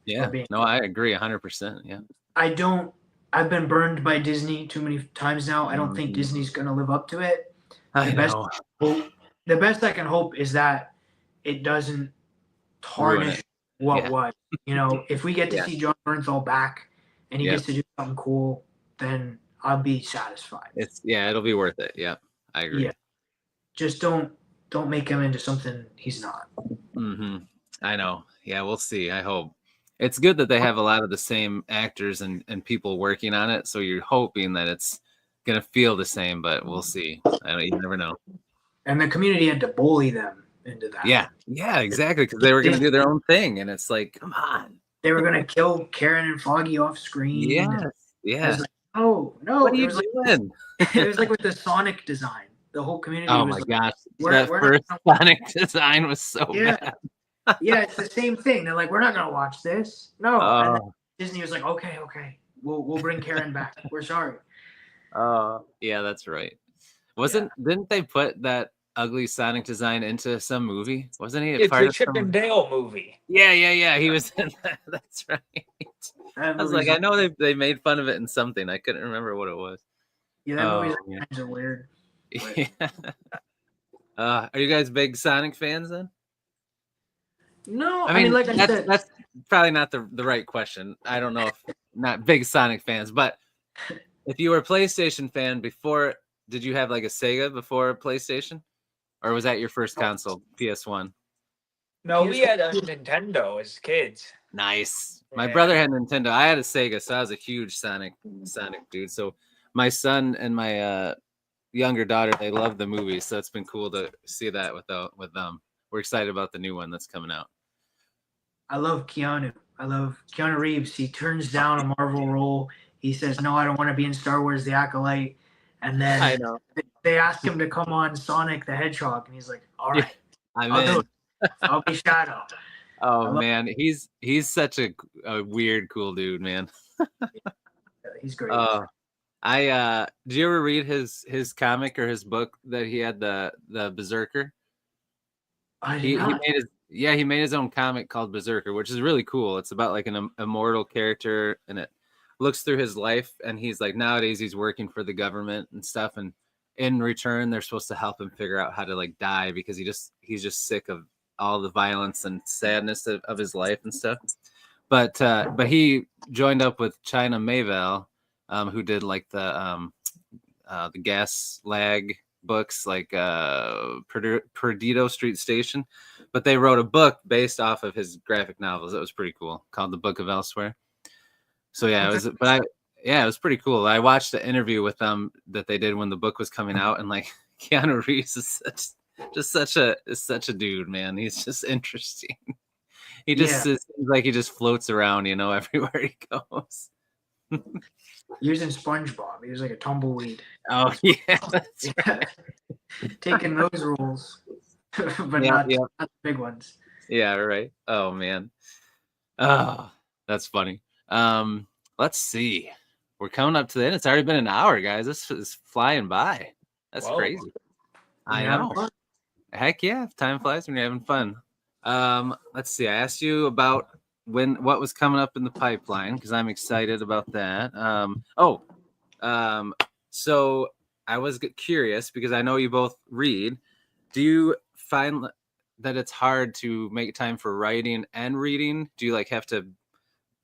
Yeah. No, I agree 100%. Yeah. I've been burned by Disney too many times now. I don't think Disney's going to live up to it. I know. The best I can hope is that it doesn't tarnish what was. You know, if we get to see John Bernthal back and he gets to do something cool, then I'll be satisfied. It'll be worth it. Yeah, I agree. Yeah. Just don't make him into something he's not. Mm-hmm. I know. Yeah, we'll see. I hope. It's good that they have a lot of the same actors and people working on it, so you're hoping that it's gonna feel the same, but we'll see. You never know. And the community had to bully them into that. Yeah, exactly, because they were gonna do their own thing, and it's like, come on. They were gonna kill Karen and Foggy off screen. Yeah. Like, oh no! What are you doing? It was like with the Sonic design. The whole community. Oh was my like, gosh, that we're first Sonic design was so bad. Yeah, it's the same thing. They're like, we're not gonna watch this. No. And then Disney was like, okay, we'll bring Karen back. We're sorry. Yeah, that's right. Didn't they put that ugly Sonic design into some movie? Wasn't he? It's the Chip and Dale movie. Yeah. He was in that. That's right. I was like, I know they made fun of it in something. I couldn't remember what it was. Yeah, that movie's kinds of weird. Yeah. Are you guys big Sonic fans then? No, I mean, like I said, that's probably not the right question. I don't know if not big Sonic fans, but if you were a PlayStation fan before, did you have like a Sega before PlayStation, or was that your first console, PS1? No, we had a Nintendo as kids. Nice. My brother had Nintendo. I had a Sega, so I was a huge Sonic dude. So my son and my younger daughter, they love the movies, so it's been cool to see that with them. We're excited about the new one that's coming out. I love Keanu. I love Keanu Reeves. He turns down a Marvel role. He says, "No, I don't want to be in Star Wars: The Acolyte." And then I know. They ask him to come on Sonic the Hedgehog, and he's like, "All right, I'll do it. I'll be Shadow." Oh man, he's such a weird, cool dude, man. He's great. Did you ever read his comic or his book that he had, the Berserker? He made his own comic called Berserker, which is really cool. It's about like an immortal character, and it looks through his life, and he's like, nowadays he's working for the government and stuff, and in return they're supposed to help him figure out how to like die, because he's just sick of all the violence and sadness of his life and stuff. But he joined up with China Mayvel, who did like the Gas Lag books, like Perdido Street Station, but they wrote a book based off of his graphic novels. That was pretty cool, called The Book of Elsewhere. So yeah, it was pretty cool. I watched an interview with them that they did when the book was coming out, and like Keanu Reeves is such a dude, man. He's just interesting. He just seems like he just floats around, everywhere he goes. He was in SpongeBob. He was like a tumbleweed. Oh yeah, that's right. Taking those roles, but not the big ones. Yeah, right. Oh man. Oh, that's funny. Let's see. We're coming up to the end. It's already been an hour, guys. This is flying by. That's crazy. I know. Heck yeah, time flies when you're having fun. Let's see. I asked you about what was coming up in the pipeline, because I'm excited about that. So I was curious, because I know you both read. Do you find that it's hard to make time for writing and reading? Do you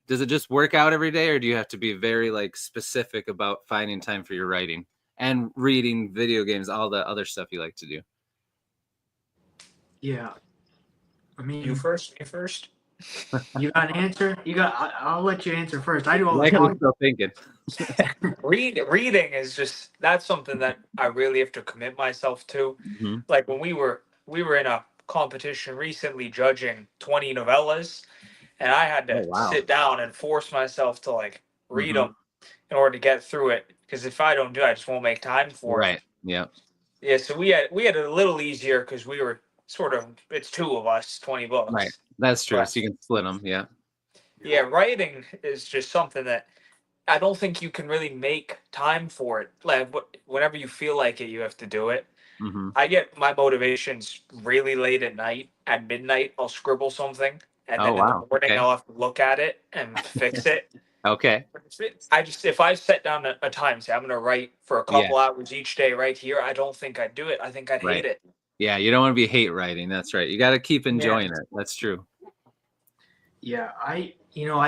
does it just work out every day, or do you have to be very like specific about finding time for your writing and reading, video games, all the other stuff you like to do? Yeah. I mean, You first. Me first. you got an answer? I'll let you answer first. I do all the Like I'm talking. still thinking. Reading is just that's something that I really have to commit myself to. Mhm. Like when we were in a competition recently judging 20 novellas, and I had Oh to wow. sit down and force myself to like read Mhm. them in order to get through it. Because if I don't do it, I just won't make time for them. Right. Yeah. Yeah, so we had it a little easier because we were sort of it's two of us, 20 Right. books. That's true. But So you can split them. Yeah. yeah, writing is just something that I don't think you can really make time for it. Like whenever you feel like it, you have to do it. Hmm. I get my motivations really late at night. At midnight, I'll scribble something, and Oh then in the wow. morning, Okay. I'll have to look at it and fix it. Okay. I just if I set down a time, say I'm going to write for a Yeah. couple hours each day right here, I don't think I'd do it. I think I'd Right. hate it. Yeah. You don't want to be hate writing. That's right. You got to keep enjoying it. That's true. Yeah, I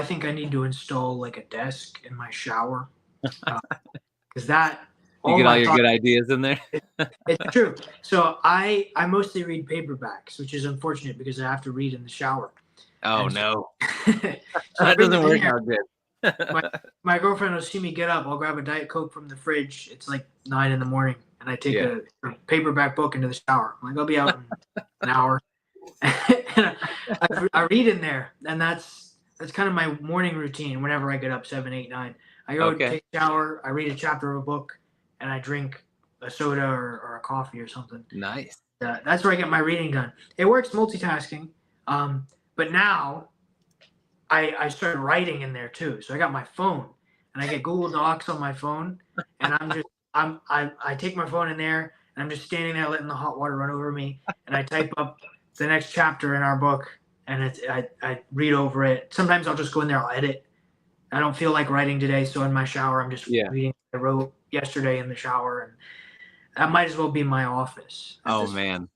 think I need to install like a desk in my shower, because that You all get all my your thoughts. good ideas in there. It's true. So I mostly read paperbacks, which is unfortunate because I have to read in the shower. Oh And no. so I That bring doesn't them in work here. out good. My girlfriend will see me get up. I'll grab a Diet Coke from the fridge. It's like 9 a.m, and I take Yeah. a paperback book into the shower. I'm like, I'll be out in an hour. And I read in there, and that's kind of my morning routine. Whenever I get up, 7, 8, 9, I go Okay. take a shower. I read a chapter of a book, and I drink a soda or a coffee or something. Nice. That's where I get my reading done. It works multitasking, but now I started writing in there too. So I got my phone, and I get Google Docs on my phone, and I take my phone in there, and I'm just standing there letting the hot water run over me, and I type up the next chapter in our book, and I read over it. Sometimes I'll just go in there, I'll edit. I don't feel like writing today, so in my shower I'm just reading what I wrote yesterday in the shower, and that might as well be my office. Oh man,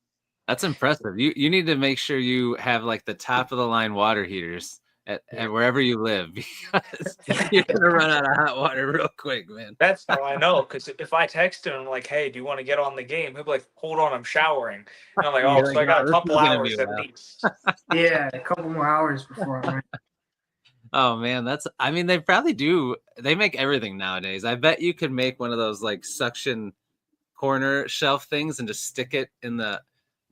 that's impressive. You need to make sure you have like the top of the line water heaters at wherever you live, because you're gonna run out of hot water real quick, man. That's how I know. Because if I text him like, "Hey, do you want to get on the game?" He'll be like, "Hold on, I'm showering." And I'm like, "Oh, You're so like, I got "Oh, a this couple is gonna be hours a at while." least." Yeah, a couple more hours before I'm ready. Oh man, I mean, they probably do. They make everything nowadays. I bet you could make one of those like suction corner shelf things and just stick it in the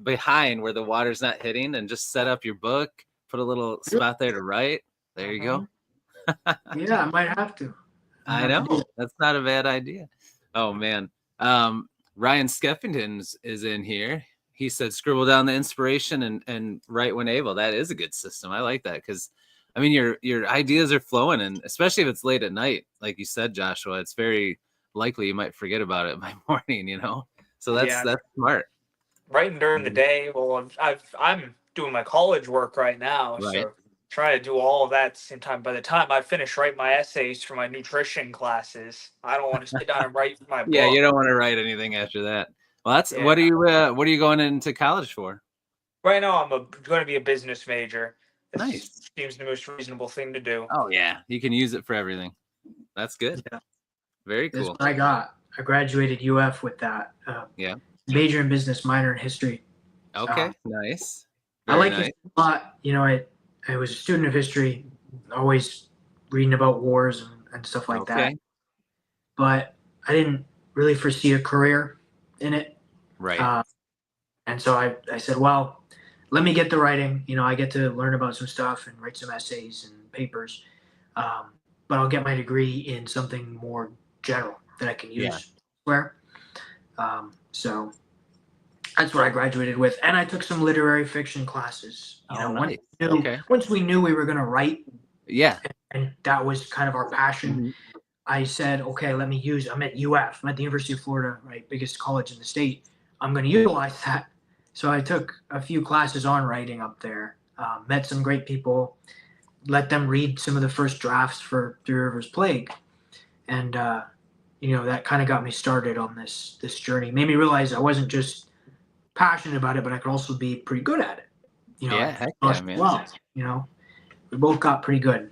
behind where the water's not hitting, and just set up your book, put a little spot there to write. There you go. Yeah, I might have to. I know. That's not a bad idea. Oh man. Ryan Skeffington is in here. He said scribble down the inspiration and write when able. That is a good system. I like that, because I mean your ideas are flowing, and especially if it's late at night, like you said, Joshua, it's very likely you might forget about it by morning, So that's smart. Writing during the day. Well, I'm doing my college work right now, Right. so trying to do all of that at the same time. By the time I finish writing my essays for my nutrition classes, I don't want to sit down and write for my book. Yeah, you don't want to write anything after that. Well, that's what are you going into college for? Right now, I'm going to be a business major. Nice. Seems the most reasonable thing to do. Oh yeah, you can use it for everything. That's good. Yeah. Very cool. That's what I got. I graduated UF with that. Yeah. Major in business, minor in history. Okay, nice. I like it a lot. I was a student of history, always reading about wars and stuff like that. But I didn't really foresee a career in it. Right. And so I said, well, let me get the writing. I get to learn about some stuff and write some essays and papers. But I'll get my degree in something more general that I can use elsewhere. So that's what I graduated with. And I took some literary fiction classes. Once we knew we were going to write. Yeah. And that was kind of our passion. Mm-hmm. I said, okay, I'm at UF. I'm at the University of Florida, right? Biggest college in the state. I'm going to utilize that. So I took a few classes on writing up there, met some great people, let them read some of the first drafts for Three Rivers Plague. And, that kind of got me started on this journey. Made me realize I wasn't just passionate about it, but I could also be pretty good at it. Man. Well, we both got pretty good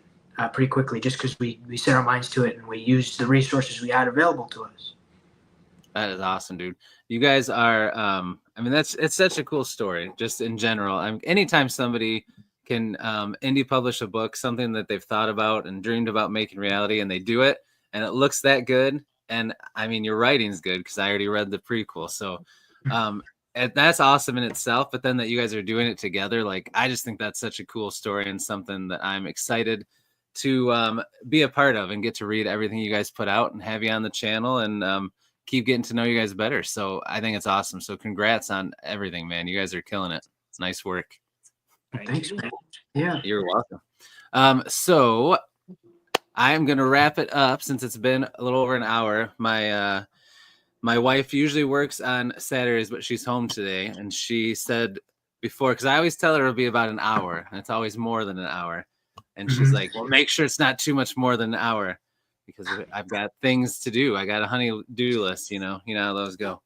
pretty quickly just because we set our minds to it and we used the resources we had available to us. That is awesome, dude. You guys are, I mean, it's such a cool story, just in general. Anytime somebody can indie publish a book, something that they've thought about and dreamed about making reality, and they do it, and it looks that good. And I mean, your writing's good because I already read the prequel, so and that's awesome in itself. But then that you guys are doing it together, like I just think that's such a cool story and something that I'm excited to be a part of and get to read everything you guys put out and have you on the channel and keep getting to know you guys better. So I think it's awesome. So congrats on everything, man. You guys are killing it. It's nice work. Thanks, man. Yeah. You're welcome. So I'm going to wrap it up since it's been a little over an hour. My wife usually works on Saturdays, but she's home today. And she said before, because I always tell her it'll be about an hour, and it's always more than an hour. And she's like, well, make sure it's not too much more than an hour because I've got things to do. I got a honey-do list, you know how those go.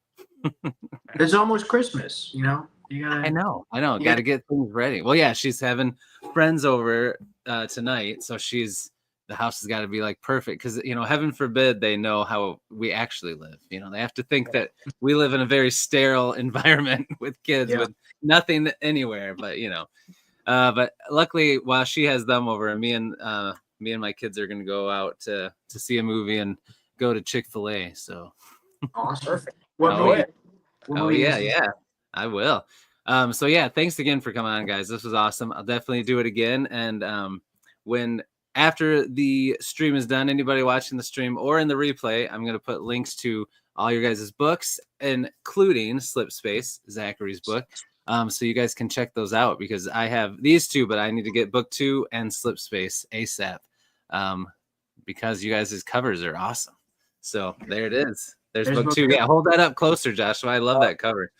It's almost Christmas, you know? I know. Got to get things ready. Well, yeah, she's having friends over tonight. So the house has got to be like perfect because, heaven forbid they know how we actually live. They have to think that we live in a very sterile environment with kids with nothing anywhere, but luckily while she has them over, me and my kids are going to go out to see a movie and go to Chick-fil-A. So awesome. Perfect. Yeah, I will. So yeah, thanks again for coming on, guys. This was awesome. I'll definitely do it again. And when after the stream is done, anybody watching the stream or in the replay, I'm going to put links to all your guys' books, including Slip Space, Zachary's book. So you guys can check those out because I have these two, but I need to get book 2 and Slip Space ASAP because you guys' covers are awesome. So there it is. There's book 2. Yeah, hold that up closer, Joshua. I love that cover.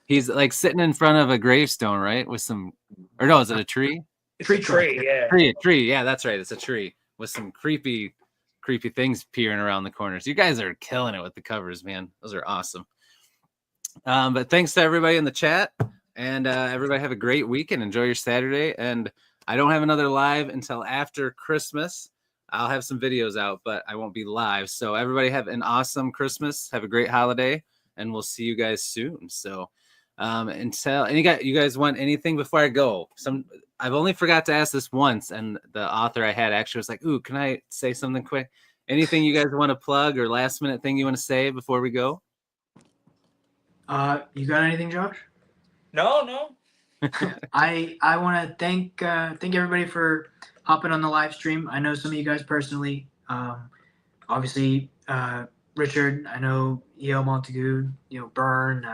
He's like sitting in front of a gravestone, right? With some, or no, is it a tree? It's a tree, yeah. Tree. Yeah, that's right. It's a tree with some creepy things peering around the corners. You guys are killing it with the covers, man. Those are awesome. But thanks to everybody in the chat, and everybody have a great weekend. Enjoy your Saturday. And I don't have another live until after Christmas. I'll have some videos out, but I won't be live. So everybody have an awesome Christmas. Have a great holiday, and we'll see you guys soon. So you guys want anything before I go? I've only forgot to ask this once, and the author I had actually was like, ooh, can I say something quick? Anything you guys want to plug or last minute thing you want to say before we go? You got anything, Josh? No. I want to thank everybody for hopping on the live stream. I know some of you guys personally. Obviously, Richard. I know E.L. Montague. Byrne,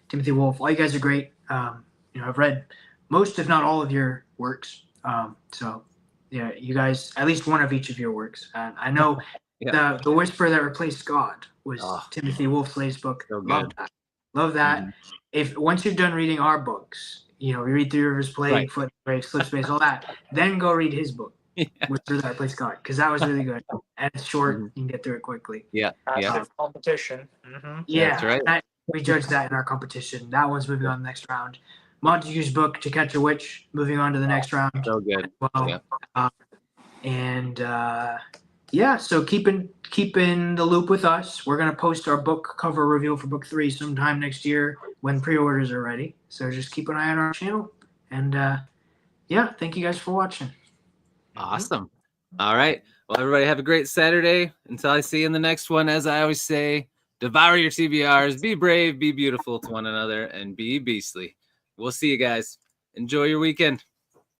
Timothy Wolf. All you guys are great. I've read most, if not all, of your works. So yeah, you guys, at least one of each of your works. I know the Whisper That Replaced God was Timothy Wolf's latest book. So Love that. Mm-hmm. If once you're done reading our books, you read Three Rivers Plague, Foot Brave, Slip Space, all that, then go read his book, Whisper That Replaced God, because that was really good. And it's short, you can get through it quickly. Competition. Mm-hmm. Yeah, that's right. We judged that in our competition. That one's moving on to the next round. Montague's book, To Catch a Witch, moving on to the next round. So good. Well, so keep in the loop with us. We're gonna post our book cover reveal for book 3 sometime next year when pre-orders are ready. So just keep an eye on our channel. And thank you guys for watching. Awesome. All right. Well, everybody have a great Saturday. Until I see you in the next one, as I always say, devour your TBRs, be brave, be beautiful to one another, and be beastly. We'll see you guys. Enjoy your weekend.